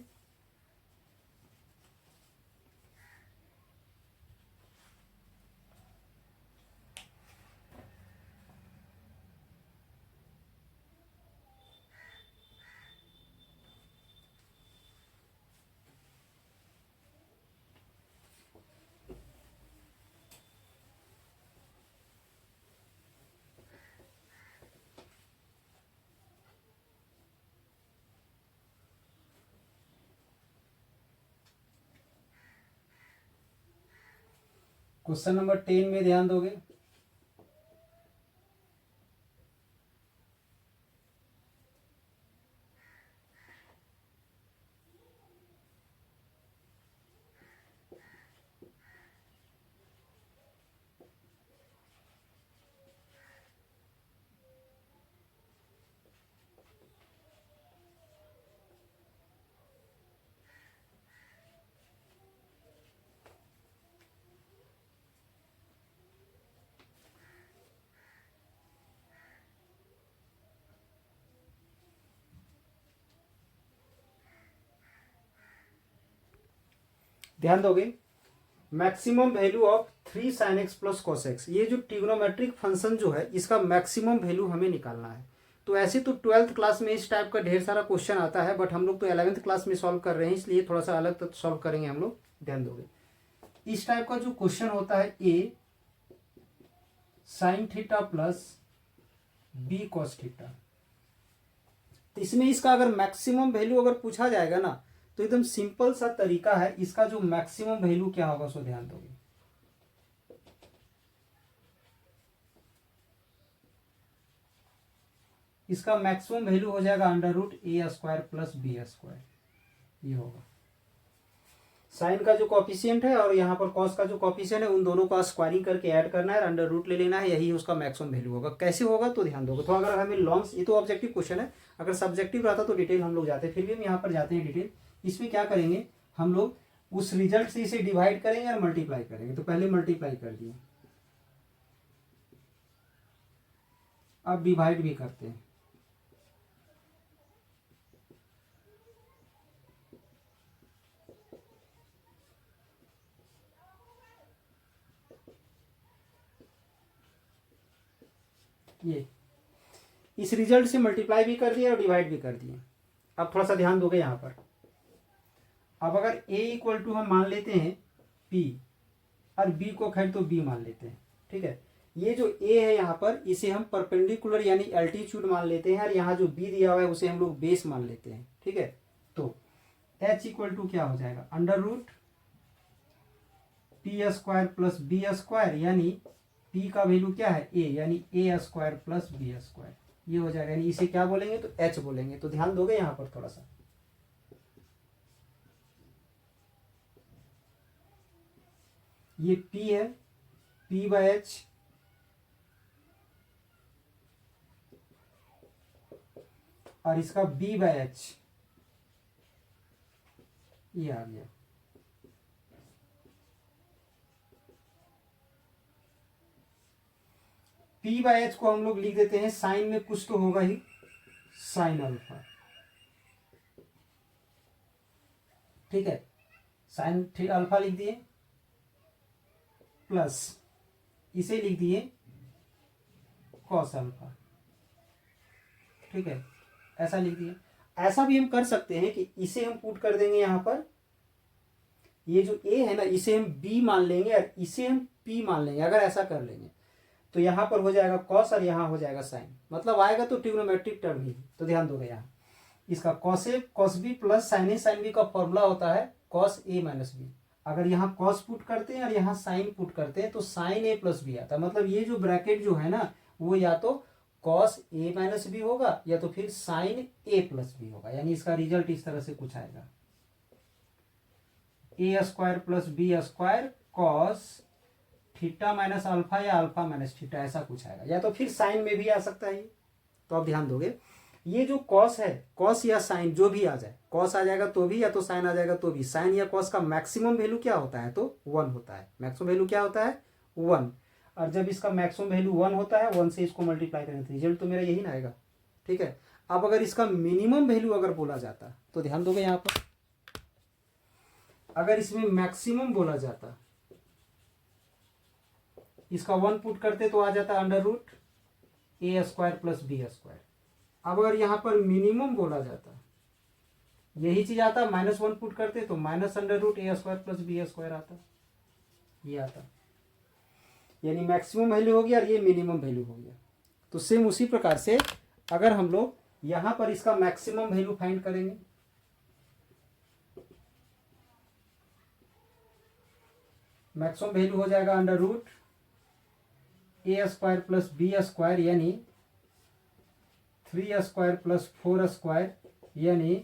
क्वेश्चन नंबर 10 में ध्यान दोगे। ध्यान दोगे, maximum value of 3 sin x plus cos x, ये जो ट्रिग्नोमेट्रिक फंक्शन जो है इसका मैक्सिमम वैल्यू हमें निकालना है। तो ऐसे तो 12th क्लास में इस टाइप का ढेर सारा क्वेश्चन आता है, बट हम लोग तो 11th क्लास में सॉल्व कर रहे हैं, इसलिए थोड़ा सा अलग सॉल्व करेंगे हम लोग। ध्यान दोगे, इस टाइप का जो क्वेश्चन होता है, a sine theta plus b cos theta, तो इसमें इसका अगर मैक्सिमम वैल्यू अगर पूछा जाएगा ना, तो एकदम सिंपल सा तरीका है, इसका जो मैक्सिमम वैल्यू क्या होगा सो ध्यान दोगे। इसका मैक्सिमम वैल्यू हो जाएगा √a² प्लस b², ये होगा। साइन का जो कॉफिशिएंट है और यहाँ पर कॉस का जो कॉफिशिएंट है, उन दोनों का स्क्वायरिंग करके ऐड करना है, अंडर रूट ले लेना है, यही उसका मैक्सिमम वैल्यू होगा। कैसे होगा तो ध्यान दोगे। तो अगर हमें लॉन्ग्स, ये तो ऑब्जेक्टिव क्वेश्चन है, अगर सब्जेक्टिव रहता तो डिटेल हम लोग जाते, फिर भी हम यहाँ पर जाते हैं डिटेल। इसमें क्या करेंगे हम लोग, उस रिजल्ट से इसे डिवाइड करेंगे और मल्टीप्लाई करेंगे। तो पहले मल्टीप्लाई कर दिए, अब डिवाइड भी करते हैं। ये इस रिजल्ट से मल्टीप्लाई भी कर दिया और डिवाइड भी कर दिए। अब थोड़ा सा ध्यान दोगे यहाँ पर। अब अगर a इक्वल टू हम मान लेते हैं p और b को खैर तो b मान लेते हैं, ठीक है। ये जो a है यहाँ पर, इसे हम परपेंडिकुलर यानी एल्टीट्यूड मान लेते हैं, और यहाँ जो b दिया हुआ है उसे हम लोग बेस मान लेते हैं, ठीक है। तो h इक्वल टू क्या हो जाएगा, √p² प्लस b², यानी p का वैल्यू क्या है a, यानी a² प्लस b², ये हो जाएगा। यानी इसे क्या बोलेंगे तो h बोलेंगे। तो ध्यान दोगे यहाँ पर थोड़ा सा, ये p है, p/h, और इसका b/h, ये आ गया। p/h को हम लोग लिख देते हैं, साइन में कुछ तो होगा ही, साइन अल्फा, ठीक है। साइन अल्फा लिख दिए, प्लस इसे लिख दिए कॉस अल्फा, ठीक है, ऐसा लिख दिए। ऐसा भी हम कर सकते हैं कि इसे हम पुट कर देंगे यहाँ पर, ये जो a है ना इसे हम b मान लेंगे और इसे हम p मान लेंगे। अगर ऐसा कर लेंगे तो यहाँ पर हो जाएगा कॉस और यहाँ हो जाएगा साइन, मतलब आएगा तो ट्रिग्नोमेट्रिक टर्म ही। तो ध्यान दोगे यहाँ, इसका cos A cos B plus sign A sine B का फॉर्मूला होता है कॉस ए माइनस बी। अगर यहाँ कॉस पुट करते हैं और यहाँ साइन पुट करते हैं तो साइन ए प्लस बी आता है। मतलब ये जो ब्रैकेट जो है ना वो या तो कॉस ए माइनस बी होगा या तो फिर साइन ए प्लस बी होगा। यानी इसका रिजल्ट इस तरह से कुछ आएगा, a square plus B square cos theta minus alpha या अल्फा माइनस थीटा, ऐसा कुछ आएगा। या तो फिर साइन में भी आ सकता है ये, तो आप ध्यान दोगे। ये जो कॉस है, कॉस या साइन जो भी आ जाए, कॉस आ जाएगा तो भी या तो साइन आ जाएगा तो भी, साइन या कॉस का मैक्सिमम वैल्यू क्या होता है तो 1 होता है। मैक्सिमम वैल्यू क्या होता है 1। और जब इसका मैक्सिमम वैल्यू 1 होता है 1 से इसको मल्टीप्लाई करेंगे तो रिजल्ट तो मेरा यही ना आएगा। ठीक है। अब अगर इसका मिनिमम वैल्यू अगर बोला जाता तो ध्यान दोगे यहाँ पर, अगर इसमें मैक्सिमम बोला जाता, इसका 1 पुट करते तो आ जाता under root A square plus B square. अब अगर यहां पर मिनिमम बोला जाता, यही चीज आता, -1 पुट करते तो minus under root A square plus B square आता, ये आता। यानी मैक्सिमम वैल्यू हो गया और ये मिनिमम वैल्यू हो गया। तो सेम उसी प्रकार से अगर हम लोग यहां पर इसका मैक्सिमम वैल्यू फाइंड करेंगे, मैक्सिमम वैल्यू हो जाएगा under root A square plus B square यानी 3 स्क्वायर प्लस 4 स्क्वायर यानी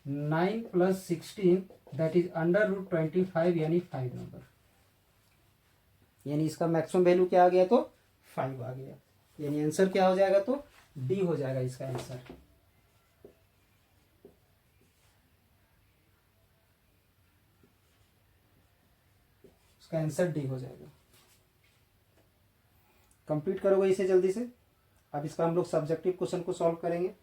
9 plus 16 that is under root 25 यानी 5 नंबर। यानी इसका मैक्सिमम वैल्यू क्या आ गया तो 5 आ गया। यानी आंसर क्या हो जाएगा तो डी हो जाएगा इसका आंसर। इसका आंसर डी हो जाएगा। कंप्लीट करोगे इसे जल्दी से। अब इसका हम लोग सब्जेक्टिव क्वेश्चन को सॉल्व करेंगे।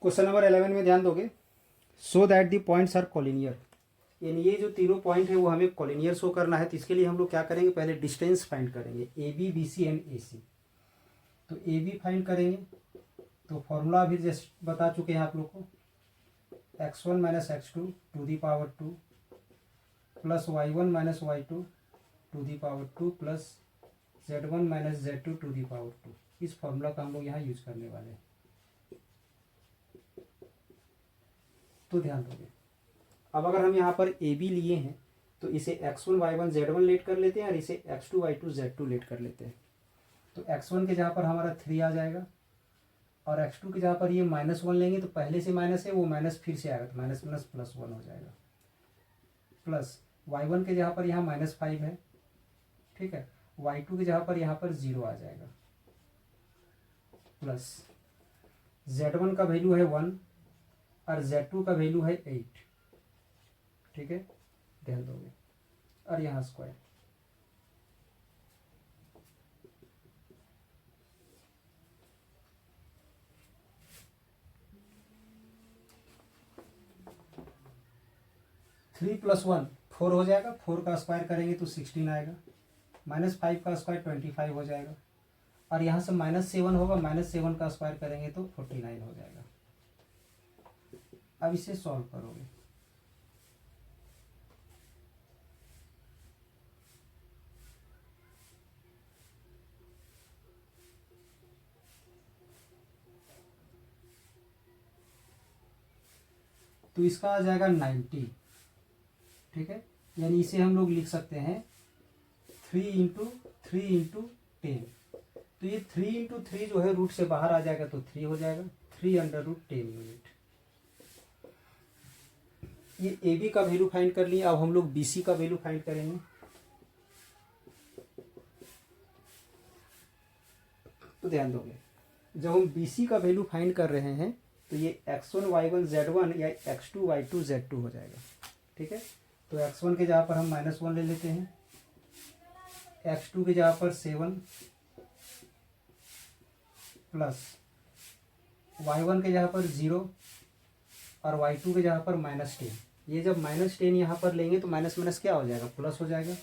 क्वेश्चन नंबर 11 में ध्यान दोगे, so that the points are collinear. यानी ये जो तीनों पॉइंट है वो हमें कॉलिनियर शो करना है। तो इसके लिए हम लोग क्या करेंगे, पहले डिस्टेंस फाइंड करेंगे, A B B C and A C. तो ए बी फाइंड करेंगे तो फॉर्मूला भी जस्ट बता चुके हैं आप लोग को, x1 minus x2 to the power 2 plus y1 minus y2 to the power 2 plus z1 minus z2 to the power 2। इस फॉर्मूला का हम लोग यहाँ यूज करने वाले हैं। तो ध्यान दोगे। अब अगर हम यहाँ पर ए बी लिए हैं तो इसे x1 y1 z1 लेट कर लेते हैं और इसे x2 y2 z2 लेट कर लेते हैं। तो x1 के जहाँ पर हमारा 3 आ जाएगा और x2 के जहाँ पर ये -1 लेंगे तो पहले से माइनस है वो माइनस फिर से आएगा तो माइनस प्लस प्लस 1 हो जाएगा। प्लस y1 के जहाँ पर यहाँ -5 है, ठीक है, y2 के जहाँ पर यहाँ पर 0 आ जाएगा। प्लस z1 का वैल्यू है 1 और z2 का वैल्यू है 8, ठीक है, ध्यान दोगे। और यहाँ स्क्वायर, थ्री प्लस 1 4 हो जाएगा, 4 का स्क्वायर करेंगे तो 16 आएगा, -5 का स्क्वायर 25 हो जाएगा और यहाँ से -7 होगा, -7 का स्क्वायर करेंगे तो 49 हो जाएगा। अब इसे सॉल्व करोगे तो इसका आ जाएगा 90, ठीक है, यानी इसे हम लोग लिख सकते हैं 3 × 3 × 10। तो ये 3 × 3 जो है रूट से बाहर आ जाएगा तो 3 हो जाएगा, 3/10 यूनिट। ये ए बी का वैल्यू फाइंड कर लिए। अब हम लोग बी सी का वैल्यू फाइंड करेंगे। तो ध्यान दोगे, जब हम बी सी का वैल्यू फाइंड कर रहे हैं तो ये x1 y1 z1 या x2 y2 z2 हो जाएगा। ठीक है, तो x1 के जगह पर हम -1 ले लेते हैं, x2 के जगह पर 7 प्लस y1 के जगह पर 0 और y2 के जगह पर -10। ये जब -10 यहाँ पर लेंगे तो माइनस माइनस क्या हो जाएगा, प्लस हो जाएगा।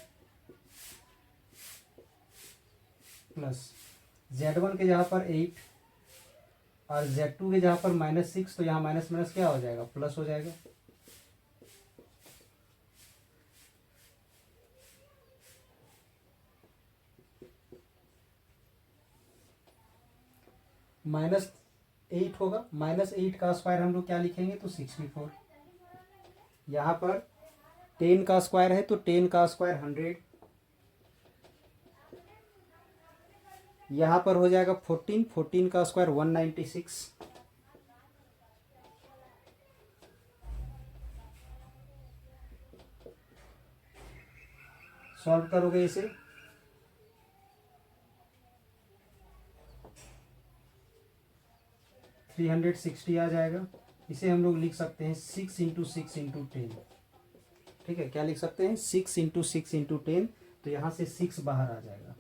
प्लस z1 के जगह पर 8 और z2 के जगह पर -6, तो यहाँ माइनस माइनस क्या हो जाएगा, प्लस हो जाएगा। -8 होगा, -8 का स्क्वायर हम लोग क्या लिखेंगे, तो 64। यहाँ पर 10 का स्क्वायर है तो 10 का स्क्वायर 100। यहाँ पर हो जाएगा 14 का स्क्वायर 196। सॉल्व करोगे इसे, थ्री 360 आ जाएगा। इसे हम लोग लिख सकते हैं 6 × 6 × 10। ठीक है, क्या लिख सकते हैं, 6 × 6 × 10। तो यहाँ से 6 बाहर आ जाएगा,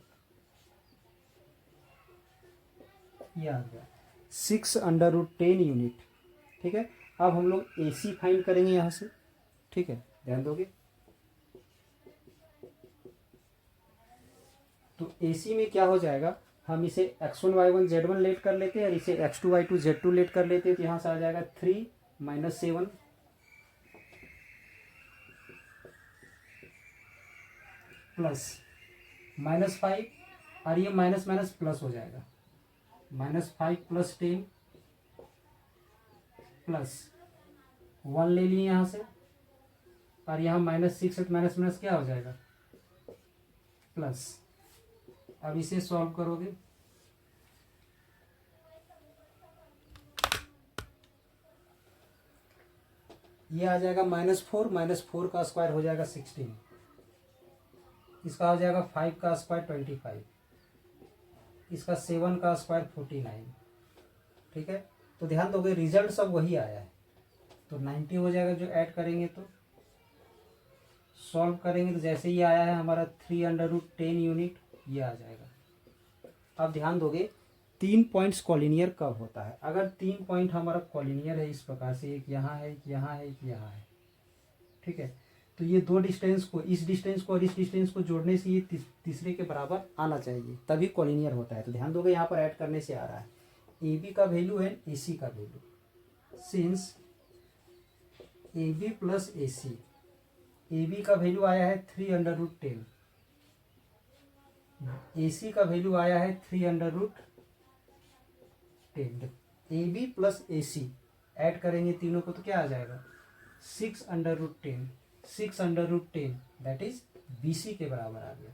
ये आ गया 6/10 यूनिट। ठीक है, अब हम लोग ए सी फाइंड करेंगे यहाँ से। ठीक है, ध्यान दोगे, तो ए सी में क्या हो जाएगा, हम इसे x1 y1 z1 लेट कर लेते हैं और इसे x2 y2 z2 लेट कर लेते हैं। तो यहाँ से आ जाएगा 3 - 7 प्लस -5 और ये माइनस माइनस प्लस हो जाएगा, -5 + 10 प्लस 1 ले लिए यहाँ से और यहाँ -6 है, माइनस माइनस क्या हो जाएगा, प्लस। अब इसे सॉल्व करोगे, ये आ जाएगा -4 का स्क्वायर हो जाएगा 16। इसका हो जाएगा 5 का स्क्वायर 25, इसका 7 का स्क्वायर 49। ठीक है, तो ध्यान दोगे रिजल्ट सब वही आया है, तो 90 हो जाएगा जो ऐड करेंगे। तो सॉल्व करेंगे तो जैसे ही आया है हमारा 3/10 यूनिट, ये आ जाएगा। अब ध्यान दोगे 3 पॉइंट्स कॉलिनियर कब होता है, अगर 3 पॉइंट हमारा कॉलिनियर है इस प्रकार से, एक यहाँ है, एक यहाँ है, एक यहाँ है। ठीक है, तो ये दो डिस्टेंस को, इस डिस्टेंस को और इस डिस्टेंस को जोड़ने से ये तीसरे के बराबर आना चाहिए, तभी कॉलिनियर होता है। तो ध्यान दोगे यहाँ पर ऐड करने से आ रहा है ए बी का वैल्यू है ए सी का value, since A B plus A C, A B का वैल्यू आया है 3/10, ए सी का वैल्यू आया है 3/10। A B plus A C add करेंगे तीनों को तो क्या आ जाएगा, 6/10, 6/10 दैट इज बी सी के बराबर आ गया।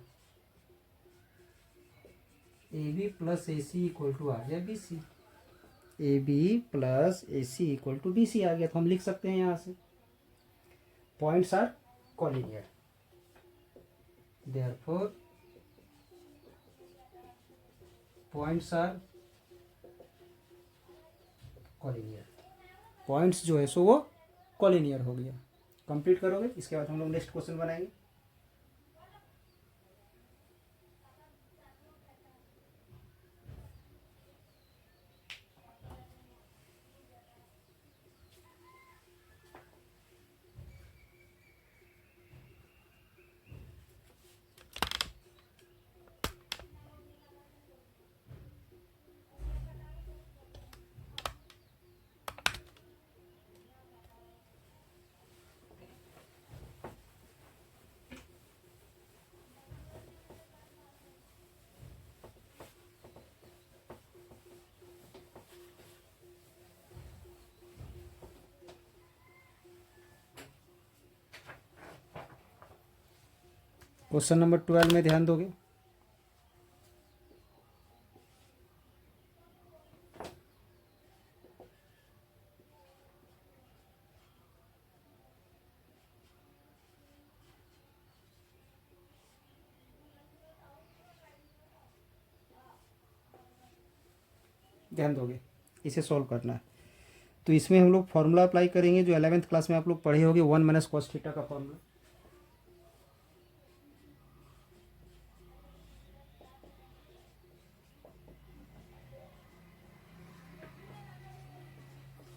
A B plus A C equal to आ गया B C, A B plus A C equal to B C आ गया। तो हम लिख सकते हैं यहाँ से points are collinear, therefore points are collinear. Points जो है सो वो कॉलिनियर हो गया। कंप्लीट करोगे, इसके बाद हम लोग नेक्स्ट क्वेश्चन बनाएंगे। क्वेश्चन नंबर 12 में ध्यान दोगे। ध्यान दोगे, इसे सॉल्व करना है। तो इसमें हम लोग फॉर्मूला अप्लाई करेंगे जो 11th क्लास में आप लोग पढ़े होंगे, 1 माइनस कॉस थीटा का फॉर्मूला।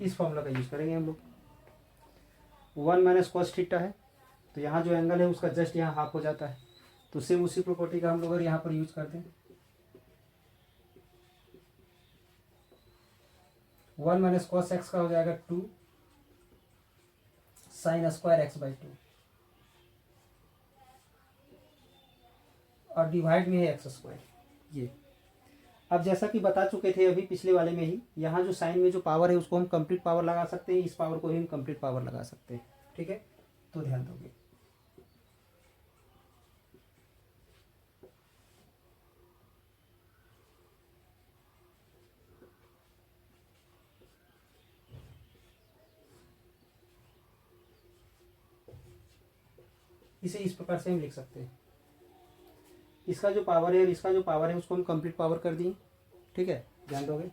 इस फॉर्मूला का यूज करेंगे हम लोग। 1 माइनस कॉस थीटा है, तो यहाँ जो एंगल है उसका जस्ट यहाँ हाफ हो जाता है। तो सेम उसी प्रॉपर्टी का हम लोग अगर यहाँ पर यूज करते हैं, 1 माइनस कॉस एक्स का हो जाएगा 2 साइन स्क्वायर एक्स बाई 2, और डिवाइड में है एक्स स्क्वायर। ये अब जैसा कि बता चुके थे अभी पिछले वाले में ही, यहाँ जो साइन में जो पावर है उसको हम कंप्लीट पावर लगा सकते हैं, इस पावर को ही हम कंप्लीट पावर लगा सकते हैं। ठीक है, तो ध्यान दोगे। इसे इस प्रकार से हम लिख सकते हैं, इसका जो पावर है और इसका जो पावर है उसको हम कंप्लीट पावर कर दिए। ठीक है, ध्यान दोगे।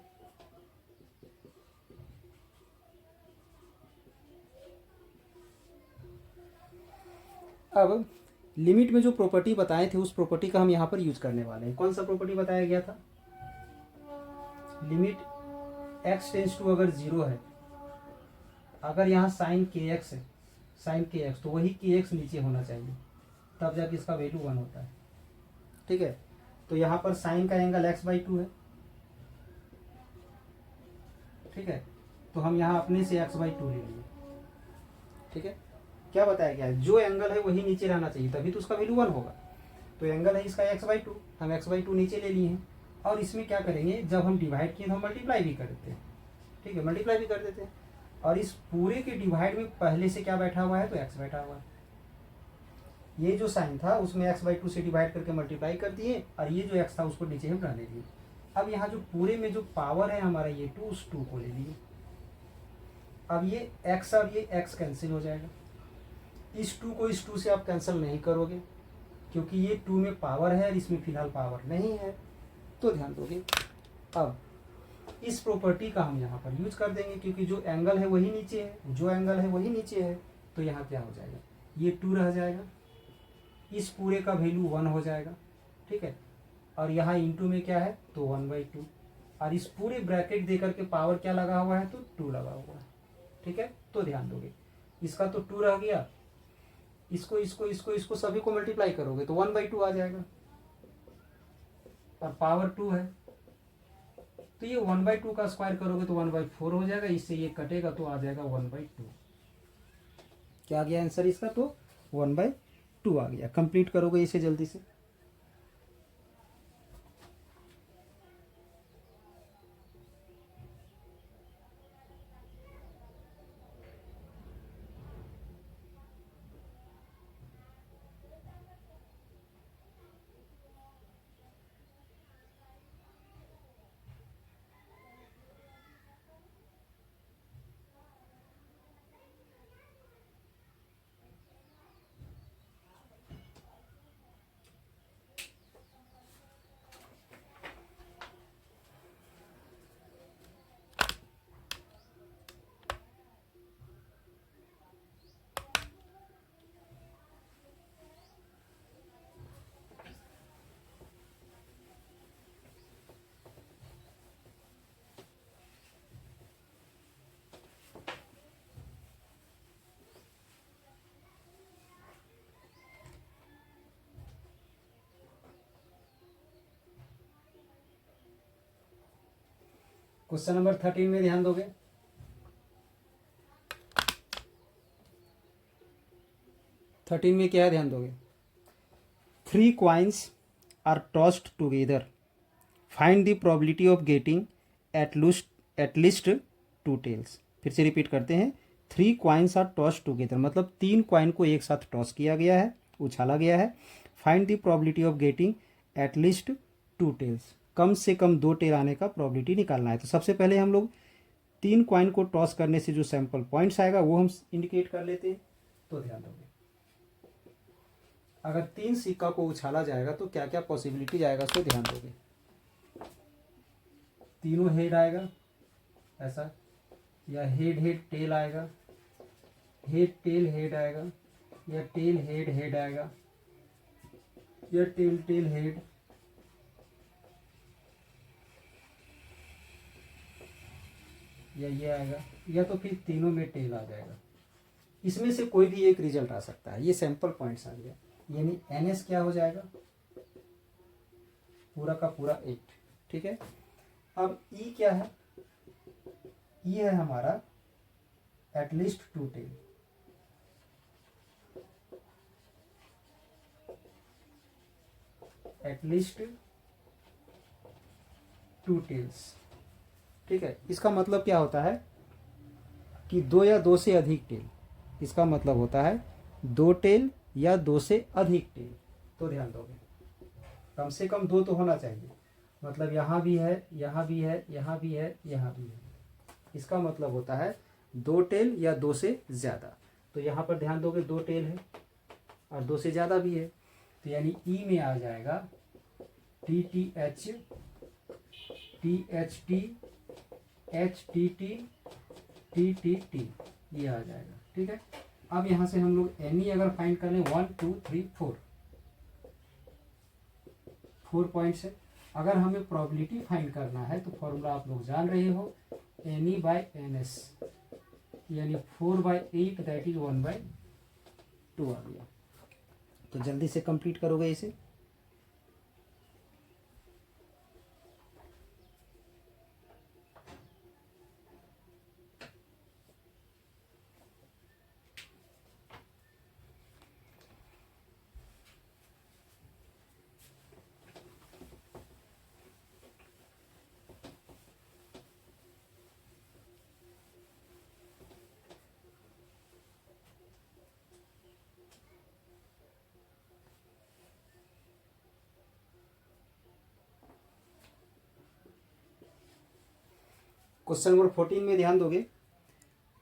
अब लिमिट में जो प्रॉपर्टी बताए थे उस प्रॉपर्टी का हम यहाँ पर यूज करने वाले हैं। कौन सा प्रॉपर्टी बताया गया था? लिमिट एक्स टेंस टू अगर 0 है, अगर यहाँ साइन के एक्स है, साइन के एक्स, तो वही के एक्स नीचे होना चाहिए, तब जाके इसका वैल्यू 1 होता है। ठीक है, तो यहाँ पर साइन का एंगल एक्स बाई 2 है। ठीक है, तो हम यहाँ अपने से एक्स बाई 2 ले लिए। ठीक है, क्या बताया गया है? जो एंगल है वही नीचे रहना चाहिए, तभी तो उसका वैल्यू 1 होगा। तो एंगल है इसका एक्स बाई 2, हम एक्स बाई 2 नीचे ले लिए हैं। और इसमें क्या करेंगे, जब हम डिवाइड किए तो हम मल्टीप्लाई भी कर देते हैं। ठीक है, मल्टीप्लाई भी कर देते हैं। और इस पूरे के डिवाइड में पहले से क्या बैठा हुआ है, तो एक्स बैठा हुआ है। ये जो साइन था उसमें एक्स बाई 2 से डिवाइड करके मल्टीप्लाई कर दिए, और ये जो एक्स था उसको नीचे हम रहने दिए। अब यहाँ जो पूरे में जो पावर है हमारा ये 2, उस 2 को ले लिए। अब ये एक्स और ये एक्स कैंसिल हो जाएगा। इस 2 को इस 2 से आप कैंसिल नहीं करोगे, क्योंकि ये 2 में पावर है और इसमें फिलहाल पावर नहीं है, तो ध्यान दोगे। अब इस प्रॉपर्टी का हम यहाँ पर यूज कर देंगे, क्योंकि जो एंगल है वही नीचे है, जो एंगल है वही नीचे है। तो यहाँ क्या हो जाएगा, ये 2 रह जाएगा, इस पूरे का वैल्यू 1 हो जाएगा। ठीक है, और यहाँ इंटू में क्या है, तो 1/2, और इस पूरे ब्रैकेट देकर के पावर क्या लगा हुआ है, तो 2 लगा हुआ है। ठीक है, तो ध्यान दोगे, इसका तो 2 रह गया, इसको इसको इसको इसको सभी को मल्टीप्लाई करोगे तो 1/2 आ जाएगा, और पावर 2 है, तो ये 1/2 का स्क्वायर करोगे तो 1/4 हो जाएगा। इससे ये कटेगा तो आ जाएगा 1/2। क्या आ गया आंसर इसका, तो 1/2 आ गया। कंप्लीट करोगे इसे जल्दी से। क्वेश्चन नंबर 13 में ध्यान दोगे। 13 में क्या है, ध्यान दोगे। 3 coins are tossed together. Find the probability of getting at least 2 tails. फिर से रिपीट करते हैं। 3 coins are tossed together, मतलब 3 कॉइन को एक साथ टॉस किया गया है, उछाला गया है। Find the probability of getting at least 2 tails, कम से कम 2 टेल आने का प्रोबेबिलिटी निकालना है। तो सबसे पहले हम लोग 3 कॉइन को टॉस करने से जो सैंपल पॉइंट्स आएगा वो हम इंडिकेट कर लेते हैं। तो ध्यान दोगे, अगर 3 सिक्का को उछाला जाएगा तो क्या क्या पॉसिबिलिटी जाएगा, उसको ध्यान दोगे। तीनों हेड आएगा ऐसा, या हेड हेड टेल आएगा, हेड टेल हेड आएगा, या टेल हेड हेड आएगा, या टेल टेल हेड, या ये आएगा, या तो फिर तीनों में टेल आ जाएगा। इसमें से कोई भी एक रिजल्ट आ सकता है। ये सैंपल पॉइंट्स आ गया, यानी NS क्या हो जाएगा, पूरा का पूरा 8। ठीक है, अब E क्या है, E है हमारा एटलीस्ट 2 टेल। At least 2 tales. ठीक है, इसका मतलब क्या होता है कि 2 या 2 से अधिक टेल। इसका मतलब होता है 2 टेल या 2 से अधिक टेल। तो ध्यान दोगे, कम से कम 2 तो होना चाहिए। मतलब यहाँ भी है, यहाँ भी है, यहाँ भी है, यहाँ भी है। इसका मतलब होता है 2 टेल या 2 से ज़्यादा। तो यहाँ पर ध्यान दोगे 2 टेल है और 2 से ज़्यादा भी है। तो यानी ई में आ जाएगा TTH, THT, HTT, TTT, ये आ जाएगा। ठीक है, अब यहाँ से हम लोग NE अगर फाइंड कर लें 1 2 3 4 पॉइंट्स है। अगर हमें प्रोबेबिलिटी फाइंड करना है तो फॉर्मूला आप लोग जान रहे हो, NE/NS, यानी 4/8 दैट इज 1/2 आ गया। तो जल्दी से कंप्लीट करोगे इसे। क्वेश्चन नंबर 14 में ध्यान दोगे,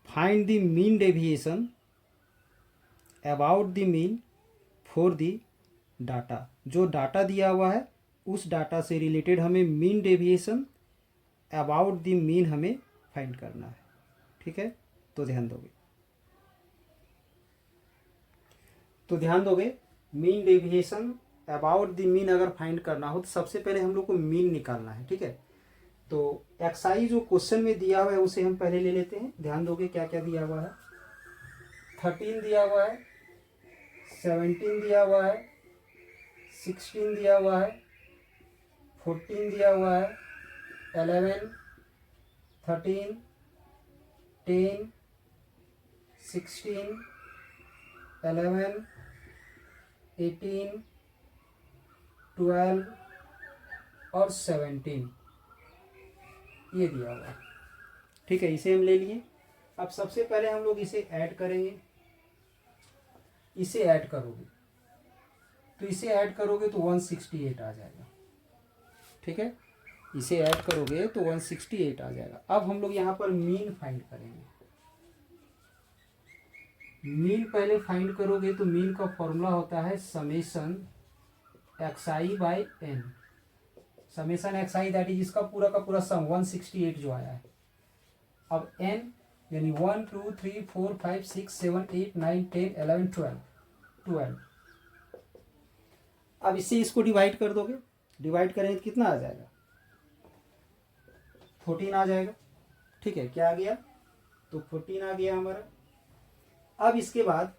find the mean deviation about the mean for the data. जो डाटा दिया हुआ है उस डाटा से रिलेटेड हमें mean deviation about the mean हमें फाइंड करना है। ठीक है, तो ध्यान दोगे, mean deviation about the mean अगर फाइंड करना हो तो सबसे पहले हम लोग को मीन निकालना है। ठीक है, तो XI जो क्वेश्चन में दिया हुआ है उसे हम पहले ले लेते हैं। ध्यान दोगे क्या क्या दिया हुआ है, 13 दिया हुआ है, 17 दिया हुआ है, 16 दिया हुआ है, 14 दिया हुआ है, 11, 13, 10, 16, 11, 18, 12 और 17 ये दिया हुआ है। ठीक है, इसे हम ले लिए। अब सबसे पहले हम लोग इसे ऐड करेंगे। इसे ऐड करोगे तो 168 आ जाएगा। ठीक है, इसे ऐड करोगे तो 168 आ जाएगा। अब हम लोग यहाँ पर मीन फाइंड करेंगे। मीन पहले फाइंड करोगे तो मीन का फॉर्मूला होता है summation XI/N। Summation XI that is इसका पूरा का पूरा सम 168 जो आया है। अब N यानी 1 2 3 4 5 6 7 8 9 10 11 12। अब इससे इसको डिवाइड कर दोगे, डिवाइड करेंगे तो कितना आ जाएगा, 14 आ जाएगा। ठीक है, क्या आ गया, तो 14 आ गया हमारा। अब इसके बाद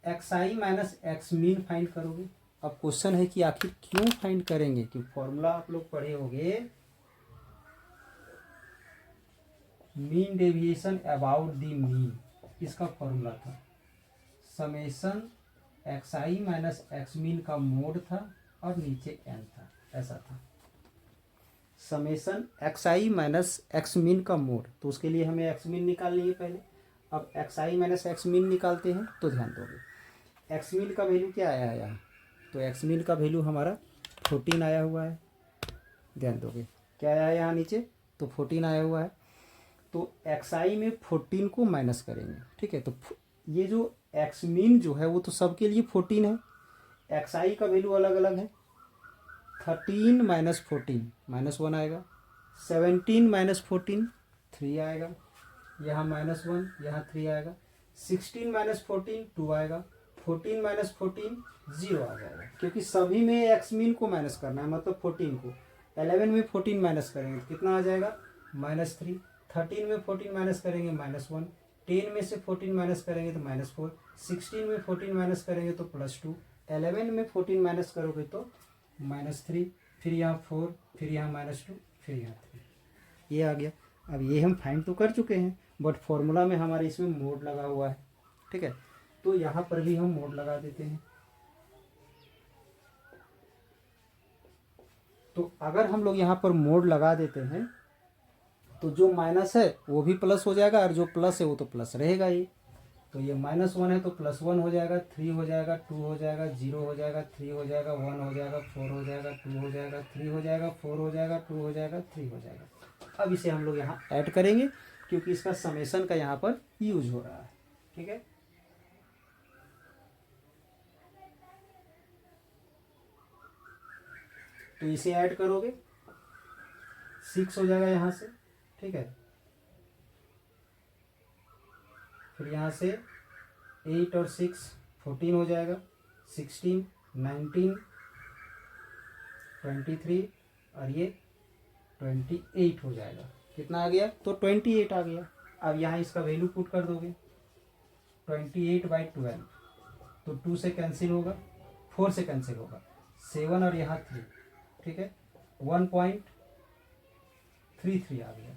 XI - मीन फाइंड करोगे। अब क्वेश्चन है कि आखिर क्यों फाइंड करेंगे, कि फॉर्मूला आप लोग पढ़े होंगे, mean deviation about the mean, इसका फॉर्मूला था समेशन XI - मीन का मोड था और नीचे n था, ऐसा था समेशन XI - मीन का मोड। तो उसके लिए हमें x मीन निकालनी है पहले। अब XI - मीन निकालते हैं तो ध्यान दोगे, एक्स मीन का वैल्यू क्या आया है यहाँ, तो एक्स मीन का वैल्यू हमारा 14 आया हुआ है। ध्यान दोगे क्या आया है यहाँ नीचे, तो 14 आया हुआ है। तो एक्स आई में 14 को माइनस करेंगे, ठीक है। तो ये जो एक्स मीन जो है वो तो सबके लिए 14 है, एक्स आई का वैल्यू अलग अलग है। 13 माइनस 14 -1 आएगा, 17 माइनस 14 3 आएगा, यहाँ -1 यहाँ 3 आएगा, 16 माइनस 14 2 आएगा, 14 माइनस 14 0 आ जाएगा, क्योंकि सभी में एक्स मीन को माइनस करना है, मतलब 14 को। 11 में 14 माइनस करेंगे तो कितना आ जाएगा -3, 13 में 14 माइनस करेंगे -1, 10 में से 14 माइनस करेंगे तो -4, 16 में 14 माइनस करेंगे तो +2, 11 में 14 माइनस करोगे तो -3, फिर यहाँ 4, फिर यहाँ -2, फिर यहाँ 3, ये आ गया। अब ये हम फाइंड तो कर चुके हैं, बट फॉर्मूला में हमारे इसमें मोड लगा हुआ है, ठीक है। तो यहाँ पर भी हम मोड लगा देते हैं। तो अगर हम लोग यहाँ पर मोड लगा देते हैं तो जो माइनस है वो भी प्लस हो जाएगा, और जो प्लस है वो तो प्लस रहेगा ही। तो ये -1 है तो +1 हो जाएगा, 3 हो जाएगा, 2 हो जाएगा, 0 हो जाएगा, 3 हो जाएगा, 1 हो जाएगा, 4 हो जाएगा, 2 हो जाएगा, 3 हो जाएगा, 4 हो जाएगा, 2 हो जाएगा, 3 हो जाएगा। अब इसे हम लोग यहाँ ऐड करेंगे, क्योंकि इसका समेशन का यहाँ पर यूज हो रहा है, ठीक है। तो इसे ऐड करोगे 6 हो जाएगा यहाँ से, ठीक है। फिर यहाँ से 8 और 6 14 हो जाएगा, 16 19 23 और ये 28 हो जाएगा। कितना आ गया, तो 28 आ गया। अब यहाँ इसका वैल्यू पुट कर दोगे, 28/12, तो 2 से कैंसिल होगा, 4 से कैंसिल होगा, 7 और यहाँ 3, ठीक है, 1.33 आ गया।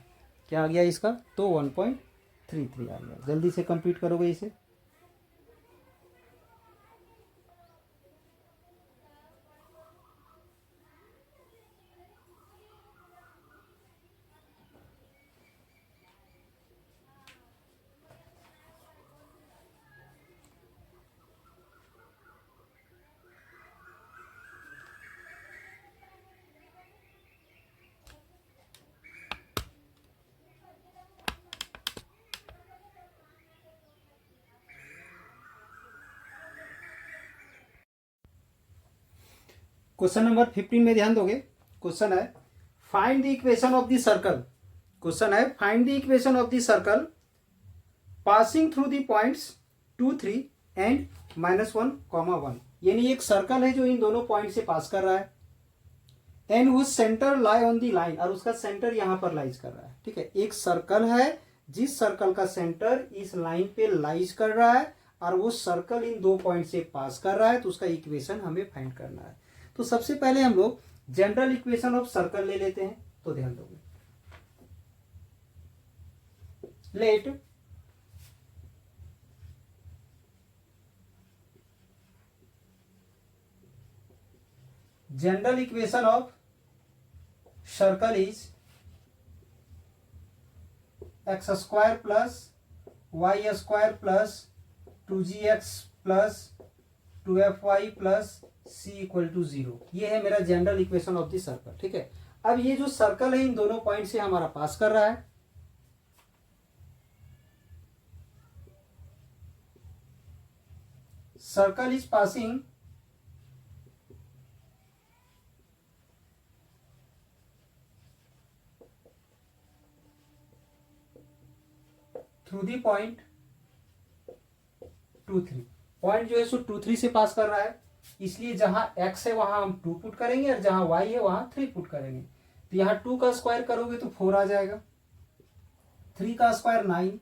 क्या आ गया इसका, तो 1.33 आ गया। जल्दी से कंप्लीट करोगे इसे। क्वेश्चन नंबर 15 में ध्यान दोगे। क्वेश्चन है find the equation of the circle. Question है find the equation of the circle passing through the points 2 3 and -1, 1। यानी एक सर्कल है जो इन दोनों पॉइंट से पास कर रहा है, एंड वो centre lie on the line, और उसका सेंटर यहां पर लाइज कर रहा है, ठीक है। एक सर्कल है जिस सर्कल का सेंटर इस लाइन पे लाइज कर रहा है, और वो सर्कल इन दो पॉइंट से पास कर रहा है, तो उसका इक्वेशन हमें फाइंड करना है। तो सबसे पहले हम लोग जनरल इक्वेशन ऑफ सर्कल ले लेते हैं। तो ध्यान दोगे, let general equation of circle is x² plus y² plus 2gx plus 2fy plus c = 0। ये है मेरा general equation of the circle, ठीक है। अब ये जो सर्कल है इन दोनों पॉइंट से हमारा पास कर रहा है, circle is passing through the point 2 3। Point जो है सो 2 3 से पास कर रहा है, इसलिए जहां x है वहां हम 2 पुट करेंगे, और जहां y है वहां 3 पुट करेंगे। तो यहां 2 का स्क्वायर करोगे तो 4 आ जाएगा, 3 का स्क्वायर 9,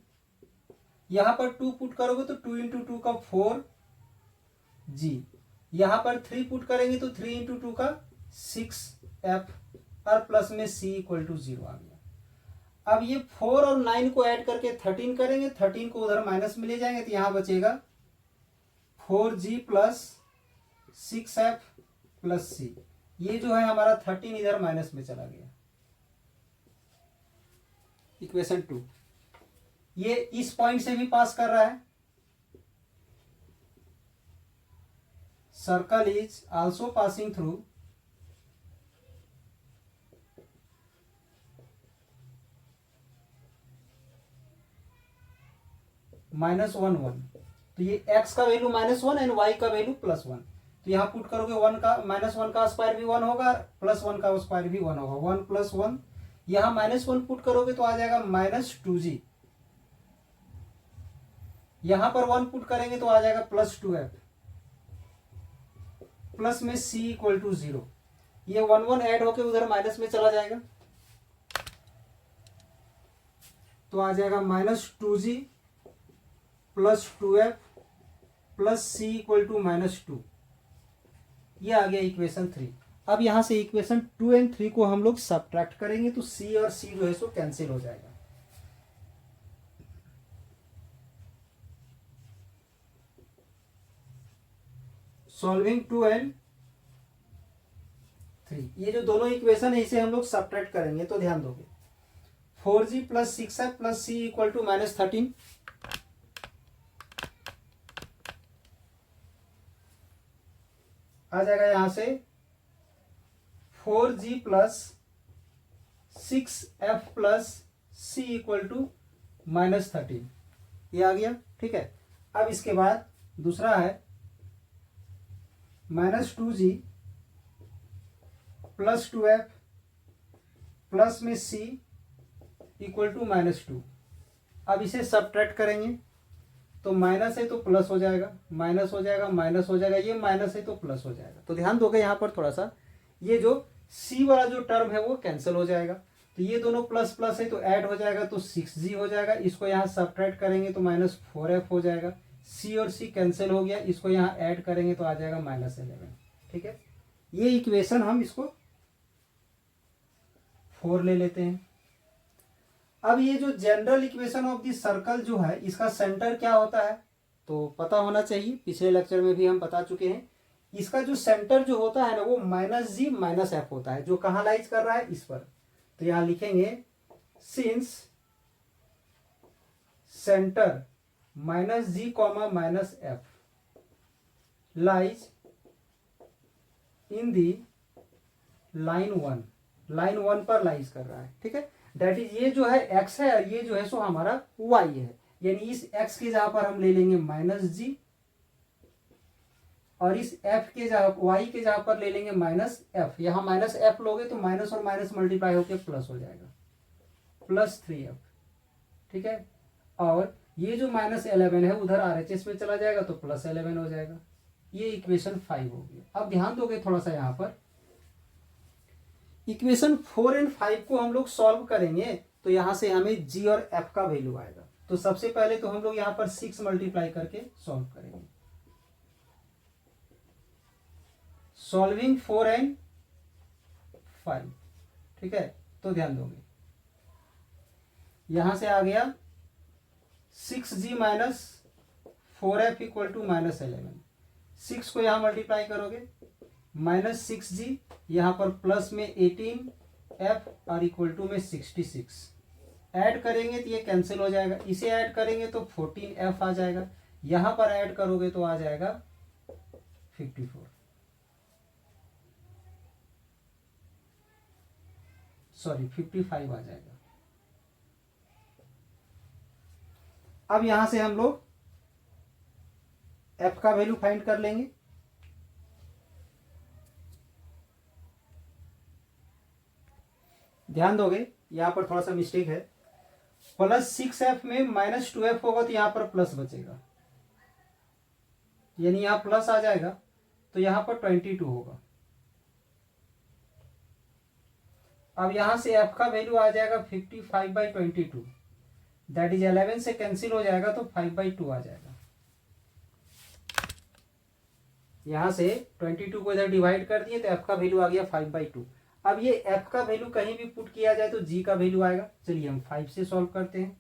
यहां पर 2 पुट करोगे तो 2 × 2 का 4g, यहां पर 3 पुट करेंगे तो 3 × 2 का 6f, और प्लस में c = 0 आ गया। अब ये 4 और 9 को ऐड करके 13 करेंगे, 13 को उधर माइनस में ले जाएंगे तो यहां बचेगा 4g plus 6f plus c। ये जो है हमारा 13 इधर माइनस में चला गया। इक्वेशन 2, ये इस पॉइंट से भी पास कर रहा है, circle is also passing through -1 1। तो ये x का वैल्यू -1 एंड y का वैल्यू +1। तो यहाँ पुट करोगे 1 का -1 का स्क्वायर भी 1 होगा, +1 का स्क्वायर भी 1 होगा, 1 + 1। यहाँ -1 पुट करोगे तो आ जाएगा -2g। यहाँ पर 1 पुट करेंगे तो आ जाएगा +2f, प्लस में c = 0। ये 1 1 ऐड होके उधर माइनस में चला जाएगा, तो आ जाएगा -2g + 2f + c = -2। ये आ गया इक्वेशन 3। अब यहां से इक्वेशन 2 एंड 3 को हम लोग सब्ट्रैक्ट करेंगे तो c और c जो है सो कैंसिल हो जाएगा। सॉल्विंग 2 एंड 3, ये जो दोनों इक्वेशन है इसे हम लोग सब्ट्रैक्ट करेंगे तो ध्यान दोगे। 4g + 6f + c = -13। आ जाएगा यहां से 4g + 6f + c = -13। ये आ गया, ठीक है। अब इसके बाद दूसरा है -2g + 2f प्लस में c = -2। अब इसे सब्ट्रैक्ट करेंगे तो माइनस है तो प्लस हो जाएगा, माइनस हो जाएगा, माइनस हो जाएगा, ये माइनस है तो प्लस हो जाएगा। तो ध्यान दोगे यहाँ पर थोड़ा सा, ये जो c वाला जो टर्म है वो कैंसिल हो जाएगा। तो ये दोनों प्लस प्लस है तो ऐड हो जाएगा तो 6g हो जाएगा। इसको यहाँ सब्ट्रैक्ट करेंगे तो -4f हो जाएगा। c और c कैंसिल हो गया, इसको यहाँ ऐड करेंगे तो आ जाएगा -11। ठीक है, ये इक्वेशन हम इसको 4 ले लेते हैं। अब ये जो general equation of the circle जो है इसका सेंटर क्या होता है तो पता होना चाहिए, पिछले लेक्चर में भी हम बता चुके हैं। इसका जो सेंटर जो होता है ना वो -g -f होता है, जो कहाँ लाइज कर रहा है, इस पर। तो यहां लिखेंगे since centre -g, -f lies in the line 1, line 1 पर लाइज कर रहा है। ठीक है, दैट इज ये जो है x है और ये जो है सो हमारा y है। यानी इस x के जहां पर हम ले लेंगे -g और इस f के जहां y के जहां पर ले लेंगे -f। यहां -f लोगे तो माइनस और माइनस मल्टीप्लाई होकर प्लस हो जाएगा, +3f। ठीक है, और ये जो -11 है उधर RHS में चला जाएगा तो +11 हो जाएगा। ये इक्वेशन 5 हो गया। अब ध्यान दोगे थोड़ा सा, यहां पर इक्वेशन 4 एंड 5 को हम लोग सॉल्व करेंगे तो यहां से हमें g और f का वैल्यू आएगा। तो सबसे पहले तो हम लोग यहां पर 6 मल्टीप्लाई करके सॉल्व करेंगे। सॉल्विंग 4 एंड 5, ठीक है, तो ध्यान दोगे यहां से आ गया 6g - 4f = -11। 6 को यहां मल्टीप्लाई करोगे -6g, यहां पर प्लस में 18f और = में 66। ऐड करेंगे तो ये कैंसिल हो जाएगा, इसे ऐड करेंगे तो 14f आ जाएगा, यहां पर ऐड करोगे तो आ जाएगा 54, सॉरी 55 आ जाएगा। अब यहां से हम लोग f का वैल्यू फाइंड कर लेंगे। ध्यान दोगे यहां पर थोड़ा सा मिस्टेक है, +6f में -2f होगा तो यहां पर प्लस बचेगा, यानी यहां प्लस आ जाएगा तो यहां पर 22 होगा। अब यहां से f का वैल्यू आ जाएगा 55/22, दैट इज 11 से कैंसिल हो जाएगा तो 5/2 आ जाएगा। यहां से 22 को इधर डिवाइड कर दिए तो f का वैल्यू आ गया 5/2। अब ये f का वैल्यू कहीं भी पुट किया जाए तो g का वैल्यू आएगा। चलिए हम 5 से सॉल्व करते हैं।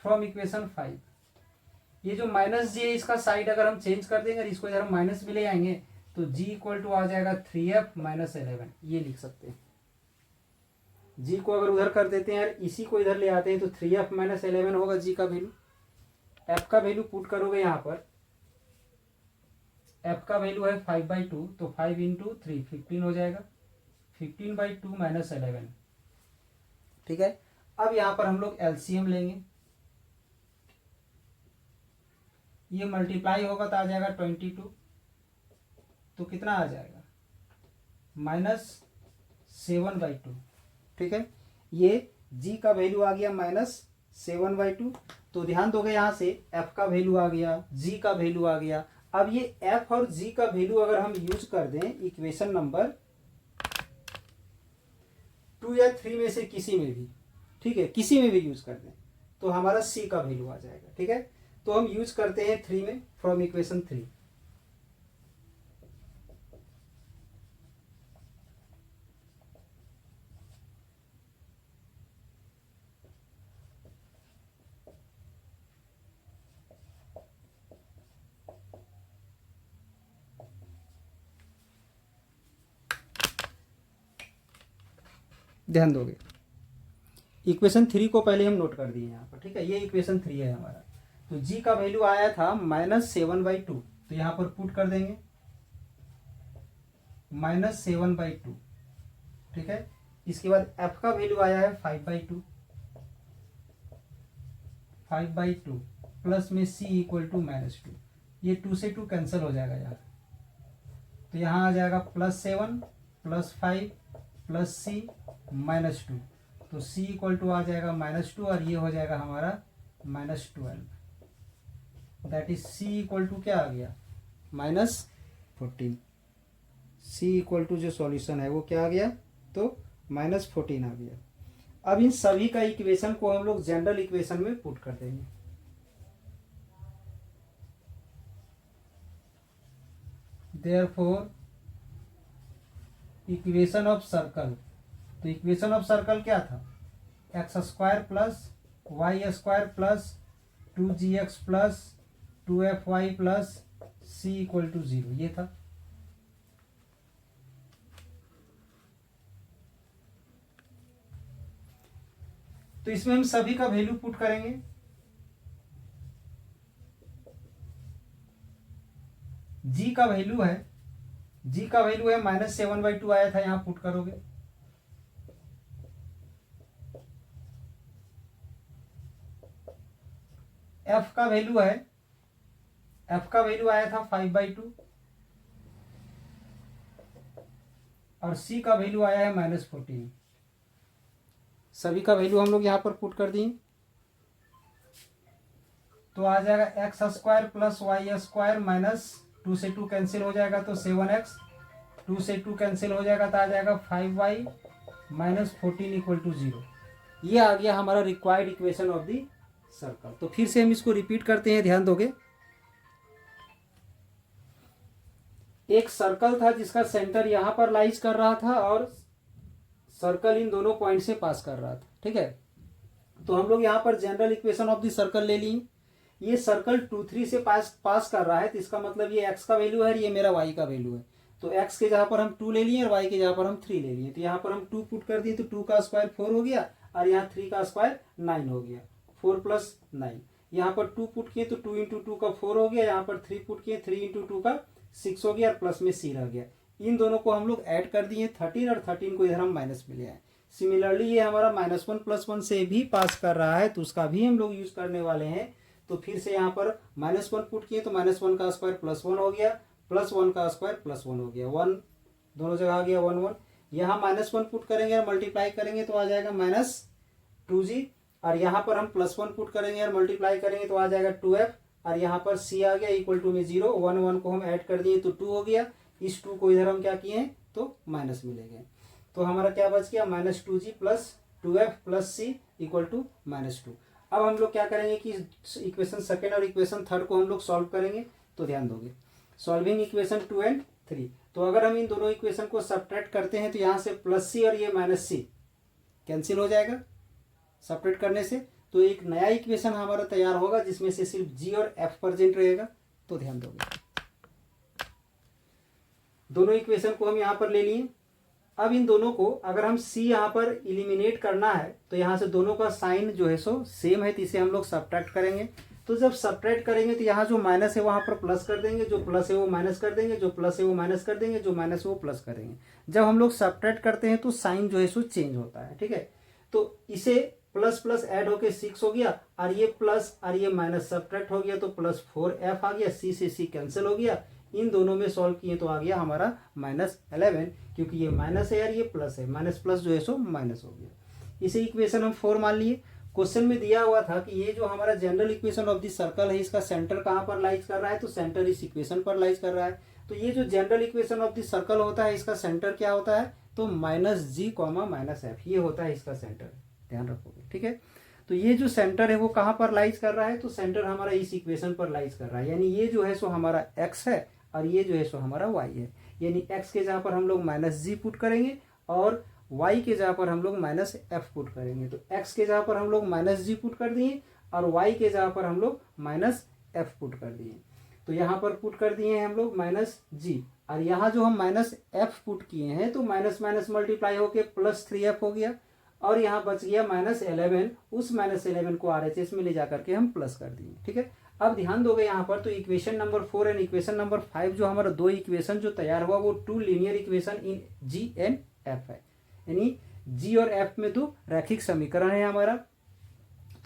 फ्रॉम इक्वेशन 5, ये जो -g है इसका साइड अगर हम चेंज कर देंगे, इसको इधर हम माइनस में ले आएंगे तो g = आ जाएगा 3f - 11। ये लिख सकते हैं, g को अगर उधर कर देते हैं और इसी को इधर ले आते हैं तो 3f - 11 होगा g का वैल्यू। एफ का वैल्यू पुट करोगे यहाँ पर, एफ का वैल्यू है 5/2, तो 5 इंटू 3 15 हो जाएगा, 15/2 माइनस 11। ठीक है, अब यहाँ पर हम लोग एलसीएम लेंगे, ये मल्टीप्लाई होगा तो आ जाएगा 22, तो कितना आ जाएगा -7/2। ठीक है, ये जी का वैल्यू आ गया -7/2। तो ध्यान दोगे यहाँ से एफ का वैल्यू आ गया, जी का वैल्यू आ गया। अब ये एफ और जी का वैल्यू अगर हम यूज कर दें इक्वेशन नंबर 2 या 3 में से किसी में भी, ठीक है, किसी में भी यूज कर दें तो हमारा सी का वैल्यू आ जाएगा। ठीक है, तो हम यूज करते हैं 3 में, फ्रॉम इक्वेशन 3। ध्यान दोगे, इक्वेशन 3 को पहले हम नोट कर दिए यहाँ पर। ठीक है, ये इक्वेशन 3 है हमारा। तो जी का वैल्यू आया था -7/2, तो यहाँ पर पुट कर देंगे -7/2। ठीक है, इसके बाद एफ का वैल्यू आया है 5/2, 5/2 प्लस में सी इक्वल टू -2। ये 2 से 2 कैंसिल हो जाएगा यार, तो यहाँ आ जाएगा +7 +5 प्लस सी -2, तो सी इक्वल टू आ जाएगा -2 और ये हो जाएगा हमारा -12। That is C equal to क्या आ गया -14। सी इक्वल टू जो सॉल्यूशन है वो क्या आ गया, तो -14 आ गया। अब इन सभी का इक्वेशन को हम लोग जनरल इक्वेशन में पुट कर देंगे। देयरफॉर इक्वेशन ऑफ सर्कल, तो इक्वेशन ऑफ सर्कल क्या था, x² plus y² plus 2gx plus 2fy plus c equal to 0, ये था। तो इसमें हम सभी का वैल्यू पुट करेंगे। जी का वैल्यू है, जी का वैल्यू है -7/2 आया था, यहां पुट करोगे। एफ का वैल्यू है, एफ का वैल्यू आया था 5/2 और सी का वैल्यू आया है -14। सभी का वैल्यू हम लोग यहां पर पुट कर दिए, तो आ जाएगा x² प्लस y² माइनस 2 से 2 कैंसिल हो जाएगा तो 7x, 2 से 2 कैंसिल हो जाएगा तो आ जाएगा 5y माइनस 14 इक्वल टू 0। ये आ गया हमारा required equation of the circle. तो फिर से हम इसको रिपीट करते हैं, ध्यान दोगे। एक सर्कल था जिसका सेंटर यहां पर लाइज कर रहा था और सर्कल इन दोनों पॉइंट से पास कर रहा था। ठीक है, तो हम लोग यहाँ पर general equation of the circle ले लिए। ये सर्कल 2 3 से पास कर रहा है, तो इसका मतलब ये x का वैल्यू है, ये मेरा y का वैल्यू है। तो x के जहाँ पर हम 2 ले लिए और y के जहाँ पर हम 3 ले लिए, तो यहाँ पर हम 2 पुट कर दिए, तो 2 का स्क्वायर 4 हो गया और यहाँ 3 का स्क्वायर 9 हो गया, 4 + 9। यहाँ पर 2 पुट किए तो 2 × 2 का 4 हो गया, यहाँ पर 3 पुट किए 3 × 2 का 6 हो गया और प्लस में c रह गया। इन दोनों को हम लोग ऐड कर दिए 13 और 13 को इधर हम माइनस में ले आए। सिमिलरली ये हमारा -1 + 1 से भी पास कर रहा है, तो उसका भी हम लोग यूज करने वाले हैं। तो फिर से यहाँ पर -1 पुट किए तो -1 का स्क्वायर +1 हो गया, +1 का स्क्वायर +1 हो गया, 1 दोनों जगह आ गया 1 1। यहाँ -1 पुट करेंगे और मल्टीप्लाई करेंगे तो आ जाएगा -2g, और यहाँ पर हम +1 पुट करेंगे और मल्टीप्लाई करेंगे तो आ जाएगा 2f, और यहाँ पर c आ गया इक्वल टू में 0, 1 1 को हम ऐड कर दिए तो 2 हो गया। इस 2 को इधर हम क्या किए तो माइनस में ले गए, तो हमारा क्या बच गया -2g plus 2f plus c equal to -2। अब हम लोग क्या करेंगे कि इक्वेशन सेकेंड और इक्वेशन थर्ड को हम लोग सॉल्व करेंगे। तो ध्यान दोगे, सॉल्विंग इक्वेशन 2 और 3। तो अगर हम इन दोनों इक्वेशन को सब्ट्रैक्ट करते हैं तो यहाँ से +c और ये -c कैंसिल हो जाएगा सब्ट्रैक्ट करने से, तो एक नया इक्वेशन हमारा तैयार होगा जिसमें से सिर्फ g और f प्रेजेंट रहेगा। तो ध्यान दोगे, दोनों इक्वेशन को हम यहाँ पर ले लिए। अब इन दोनों को अगर हम c यहाँ पर इलिमिनेट करना है तो यहाँ से दोनों का साइन जो है सो सेम है, तो इसे हम लोग सब्ट्रैक्ट करेंगे। तो जब सब्ट्रैक्ट करेंगे तो यहाँ जो माइनस है वहाँ पर प्लस कर देंगे, जो प्लस है वो माइनस कर देंगे, जो प्लस है वो माइनस कर देंगे, जो माइनस है वो प्लस करेंगे। जब हम लोग सब्ट्रैक्ट करते हैं तो साइन जो है सो चेंज होता है, ठीक है। तो इसे प्लस प्लस ऐड होके 6 हो गया, और ये प्लस और ये माइनस सब्ट्रैक्ट हो गया तो प्लस 4f आ गया, सी से सी कैंसिल हो गया। इन दोनों में सॉल्व किए तो आ गया हमारा -11, क्योंकि ये माइनस है यार ये प्लस है, माइनस प्लस जो है सो माइनस हो गया। इसे इक्वेशन हम 4 मान लिए। क्वेश्चन में दिया हुआ था कि ये जो हमारा general equation of the circle है इसका सेंटर कहाँ पर लाइज कर रहा है, तो सेंटर इस इक्वेशन पर लाइज कर रहा है। तो ये जो general equation of the circle होता है इसका सेंटर क्या होता है, तो -g, -f, ये होता है इसका सेंटर, ध्यान रखोगे, ठीक है। तो ये जो सेंटर है वो कहाँ पर लाइज कर रहा है, तो सेंटर हमारा इस इक्वेशन पर लाइज कर रहा है, यानी ये जो है सो हमारा x है और ये जो है सो हमारा y है। यानी x के जहाँ पर हम लोग -g पुट करेंगे और y के जहाँ पर हम लोग -f पुट करेंगे। तो x के जहाँ पर हम लोग -g पुट कर दिए और y के जहाँ पर हम लोग -f पुट कर दिए। तो यहाँ पर पुट कर दिए हैं हम लोग -g, और यहाँ जो हम -f पुट किए हैं तो माइनस माइनस मल्टीप्लाई होके +3f हो गया, और यहाँ बच गया -11। उस -11 को RHS में ले जाकर के हम प्लस कर दिए, ठीक है। अब ध्यान दोगे यहाँ पर, तो equation number 4 and equation number 5 जो हमारा दो इक्वेशन जो तैयार हुआ वो 2 linear equation in G and F है, यानी G और F में 2 रैखिक समीकरण है हमारा।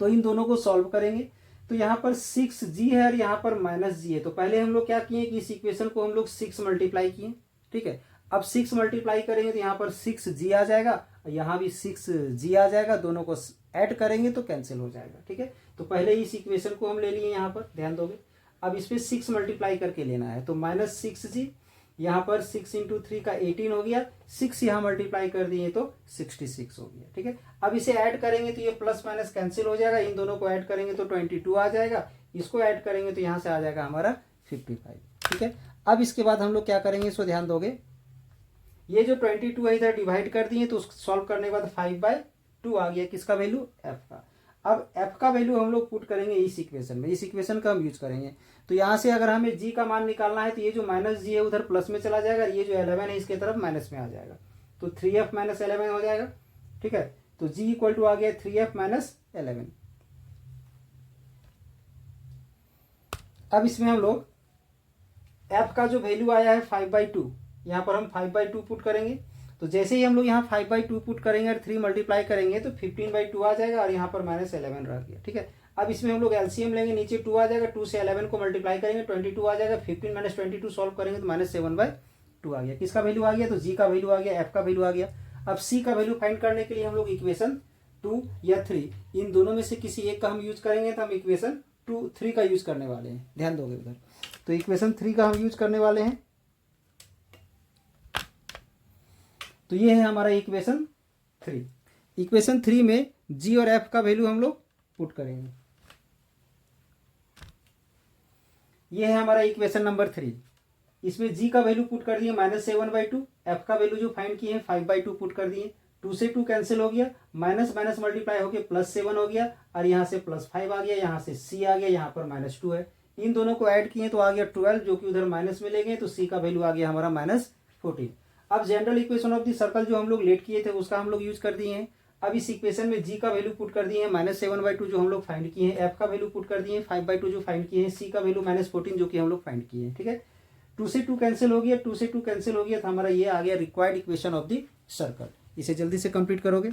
तो इन दोनों को सॉल्व करेंगे तो यहाँ पर 6g है और यहाँ पर -g है। तो पहले हम लोग क्या किए कि इस इक्वेशन को हम लोग 6 मल्टीप्लाई किए, ठीक है। अब 6 मल्टीप्लाई करेंगे तो यहाँ पर 6g आ जाएगा, यहाँ भी 6g आ जाएगा, दोनों को ऐड करेंगे तो कैंसिल हो जाएगा, ठीक है। तो पहले इस इक्वेशन को हम ले लिए यहाँ पर, ध्यान दोगे। अब इस पर 6 मल्टीप्लाई करके लेना है, तो -6g, यहाँ पर 6 × 3 का 18 हो गया, 6 यहाँ मल्टीप्लाई कर दिए तो 66 हो गया, ठीक है। अब इसे ऐड करेंगे तो ये प्लस माइनस कैंसिल हो जाएगा, इन दोनों को ऐड करेंगे तो 22 आ जाएगा, इसको ऐड करेंगे तो यहाँ से आ जाएगा हमारा 55, ठीक है। अब इसके बाद हम लोग क्या करेंगे, इसको ध्यान दोगे। ये जो 22 है इधर डिवाइड कर दिए तो सॉल्व करने के बाद 5/2 आ गया, किसका वैल्यू, f का। अब f का वैल्यू हम लोग पुट करेंगे इस इक्वेशन में, इस इक्वेशन का हम यूज करेंगे। तो यहाँ से अगर हमें g का मान निकालना है तो ये जो -g है उधर प्लस में चला जाएगा, ये जो 11 है इसके तरफ माइनस में आ जाएगा, तो 3f - 11 हो जाएगा, ठीक है। तो g = आ गया 3f - 11। अब इसमें हम लोग f का जो वैल्यू आया है 5/2, यहाँ पर हम 5/2 पुट करेंगे। तो जैसे ही हम लोग यहाँ 5/2 पुट करेंगे और 3 मल्टीप्लाई करेंगे तो 15/2 आ जाएगा, और यहाँ पर -11 रह गया, ठीक है। अब इसमें हम लोग एलसीएम लेंगे, नीचे 2 आ जाएगा, 2 से 11 को मल्टीप्लाई करेंगे 22 आ जाएगा, 15 - 22 सॉल्व करेंगे तो -7/2 आ गया, किसका वैल्यू आ गया, तो जी का वैल्यू आ गया, एफ का वैल्यू आ गया। अब सी का वैल्यू फाइंड करने के लिए हम लोग इक्वेशन 2 या 3 इन दोनों में से किसी एक का हम यूज करेंगे, तो हम इक्वेशन 3 का यूज करने वाले हैं, ध्यान दोगे उधर। तो इक्वेशन 3 का हम यूज करने वाले हैं, तो ये है हमारा इक्वेशन 3। इक्वेशन 3 में जी और एफ का वैल्यू हम लोग पुट करेंगे। ये है हमारा इक्वेशन नंबर 3। इसमें जी का वैल्यू पुट कर दिए -7/2, एफ का वैल्यू जो फाइंड किए 5/2 पुट कर दिए, 2 से 2 कैंसिल हो गया, माइनस माइनस मल्टीप्लाई होकर +7 हो गया, और यहाँ से +5 आ गया, यहाँ से सी आ गया, यहाँ पर -2 है, इन दोनों को ऐड किए तो आ गया 12, जो कि उधर माइनस में ले गए, तो सी का वैल्यू आ गया हमारा -14। अब general equation of the circle जो हम लोग लेट किए थे उसका हम लोग यूज कर दिए हैं। अब इस इक्वेशन में जी का वैल्यू पुट कर दिए हैं -7/2 जो हम लोग फाइंड किए हैं, एफ का वैल्यू पुट कर दिए हैं 5/2 जो फाइंड किए हैं, सी का वैल्यू -14 जो कि हम लोग फाइंड किए हैं, ठीक है। 2 से 2 कैंसिल हो गया, 2 से 2 कैंसिल हो गया, तो हमारा ये आ गया required equation of the circle. इसे जल्दी से कंप्लीट करोगे।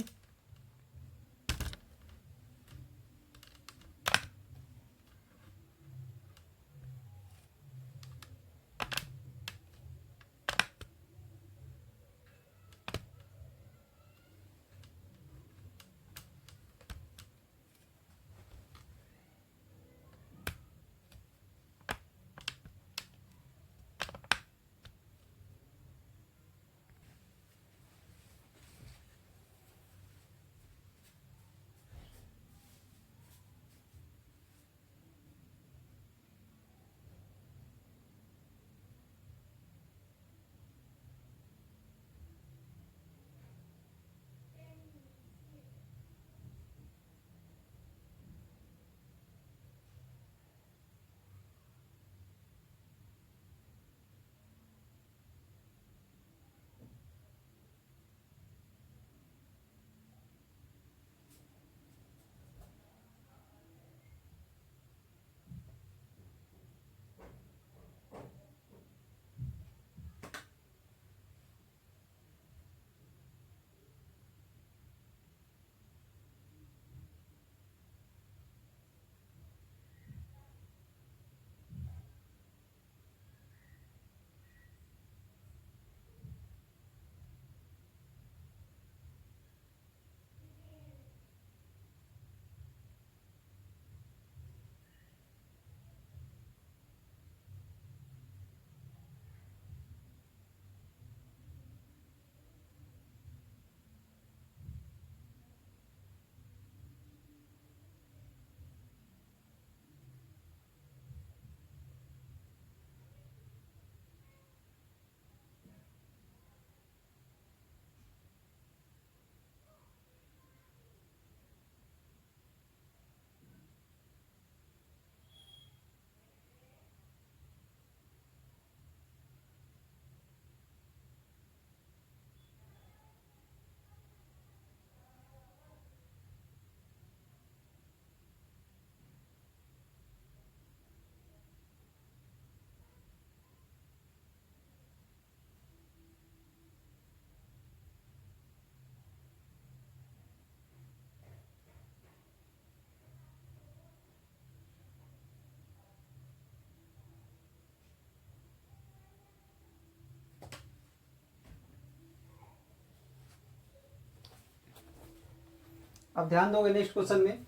अब ध्यान दोगे नेक्स्ट क्वेश्चन में।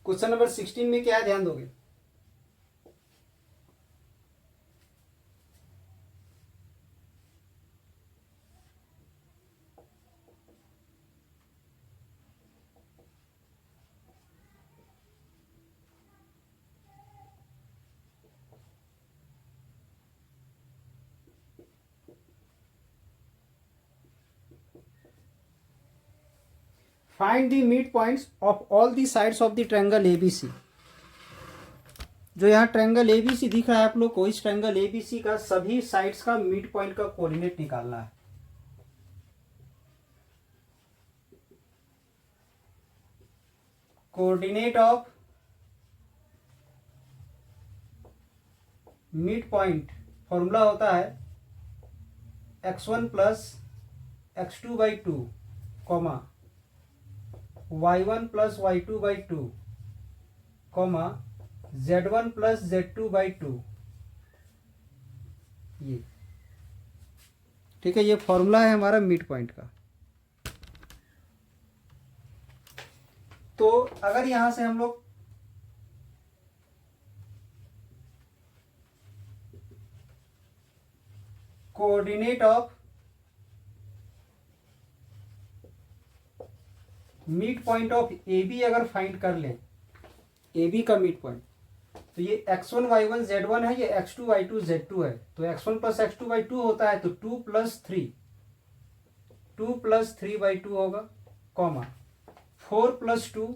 क्वेश्चन नंबर 16 में क्या है, ध्यान दोगे। Find the mid points of all the sides of the triangle ABC. जो यहाँ ट्रायंगल एबीसी दिख रहा है आप लोग को, इस ट्रायंगल एबीसी का सभी साइड्स का मिड पॉइंट का कोऑर्डिनेट निकालना है। Coordinate of mid point formula होता है x1 plus x2 by two comma y1 plus y2 by two comma z1 plus z2 by two. ये ठीक है, ये फॉर्मूला है हमारा मिड पॉइंट का। तो अगर यहां से हम लोग coordinate of mid point of A B अगर फाइंड कर लें, ए बी का मिड पॉइंट, तो ये x1 y1 z1 है, ये x2 y2 z2 है। तो x1 plus x2 by two होता है, तो 2 प्लस 3 बाई टू होगा, कॉमा 4 प्लस 2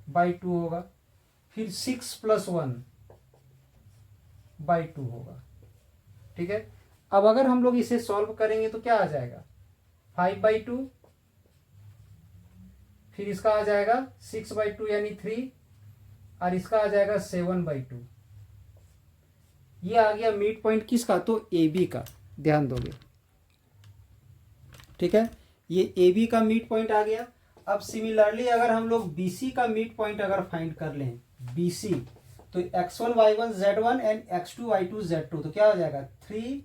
बाई टू होगा, फिर 6 प्लस 1 बाई टू होगा। ठीक है, अब अगर हम लोग इसे सॉल्व करेंगे तो क्या आ जाएगा, 5 बाई टू, फिर इसका आ जाएगा 6 बाई टू यानी 3, और इसका आ जाएगा 7 बाई टू। ये आ गया मिड पॉइंट किसका, तो ए बी का, ध्यान दोगे। ठीक है, ये ए बी का मिड पॉइंट आ गया। अब सिमिलरली अगर हम लोग बी सी का मिड पॉइंट अगर फाइंड कर लें, बी सी, तो x1 y1 z1 and x2 y2 z2, तो क्या हो जाएगा 3,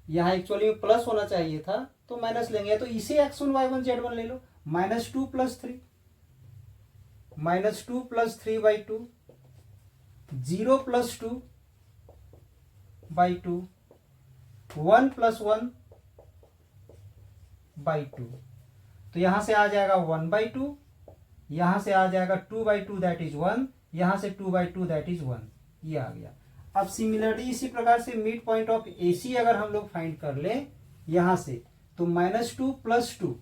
यहाँ एक्चुअली में प्लस होना चाहिए था तो माइनस लेंगे, तो इसे x1 y1 z1 ले लो, -2 plus 3, -2 plus 3 by two, 0 plus 2 by two, 1 plus 1 by two. तो यहां से आ जाएगा 1 बाई टू, यहां से आ जाएगा 2 बाई टू दैट इज 1, यहां से 2 बाई टू दैट इज 1, ये आ गया। अब सिमिलरली इसी प्रकार से मिड पॉइंट ऑफ ए सी अगर हम लोग फाइंड कर लें यहां से, तो -2 plus 2,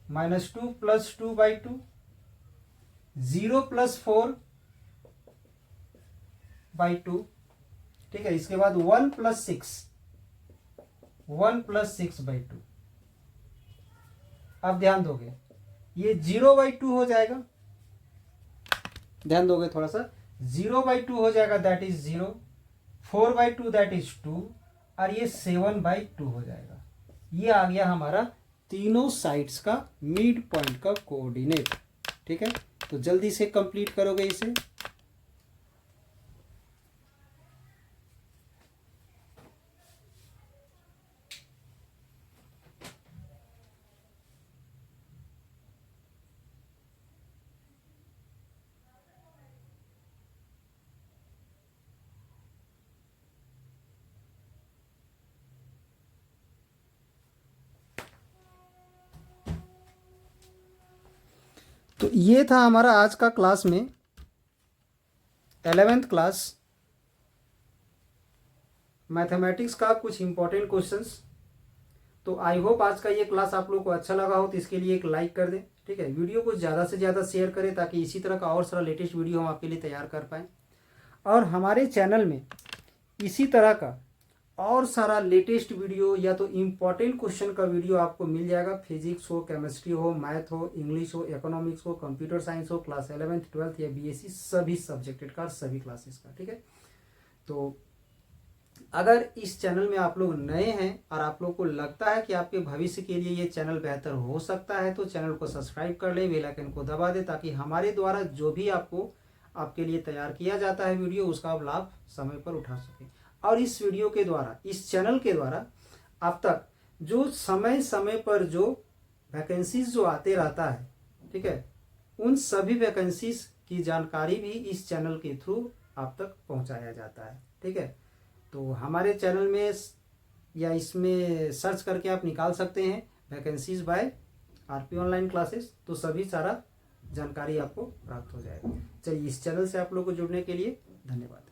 -2 plus 2 by two, 0 plus 4 by two. ठीक है, इसके बाद 1 प्लस 6, 1 प्लस 6 बाई टू। अब ध्यान दोगे ये 0 बाई टू हो जाएगा, ध्यान दोगे थोड़ा सा, 0 बाई टू हो जाएगा that is 0, 4 by two that is 2, और ये 7 बाई टू हो जाएगा। ये आ गया हमारा तीनों साइड्स का मिड पॉइंट का कोऑर्डिनेट। ठीक है, तो जल्दी से कंप्लीट करोगे इसे। तो ये था हमारा आज का क्लास में 11th क्लास मैथमेटिक्स का कुछ इंपॉर्टेंट क्वेश्चंस। तो आई होप आज का ये क्लास आप लोग को अच्छा लगा हो, तो इसके लिए एक लाइक कर दें। ठीक है, वीडियो को ज़्यादा से ज़्यादा शेयर करें ताकि इसी तरह का और सारा लेटेस्ट वीडियो हम आपके लिए तैयार कर पाएँ। और हमारे चैनल में इसी तरह का और सारा लेटेस्ट वीडियो या तो इम्पॉर्टेंट क्वेश्चन का वीडियो आपको मिल जाएगा। फिजिक्स हो, केमिस्ट्री हो, मैथ हो, इंग्लिश हो, इकोनॉमिक्स हो, कंप्यूटर साइंस हो, क्लास 11th 12th या बीएससी सभी सब्जेक्टेड का, सभी क्लासेस का। ठीक है, तो अगर इस चैनल में आप लोग नए हैं और आप लोग को लगता है कि आपके भविष्य के लिए ये चैनल बेहतर हो सकता है तो चैनल को सब्सक्राइब कर लें, बेल आइकन को दबा दें ताकि हमारे द्वारा जो भी आपके लिए तैयार किया जाता है वीडियो, उसका आप लाभ समय पर उठा सकें। और इस वीडियो के द्वारा, इस चैनल के द्वारा अब तक जो समय समय पर जो वैकेंसीज जो आते रहता है, ठीक है, उन सभी वैकेंसीज की जानकारी भी इस चैनल के थ्रू आप तक पहुंचाया जाता है। ठीक है, तो हमारे चैनल में या इसमें सर्च करके आप निकाल सकते हैं vacancies by RP online classes, तो सभी सारा जानकारी आपको प्राप्त हो जाएगा। चलिए, इस चैनल से आप लोग को जुड़ने के लिए धन्यवाद।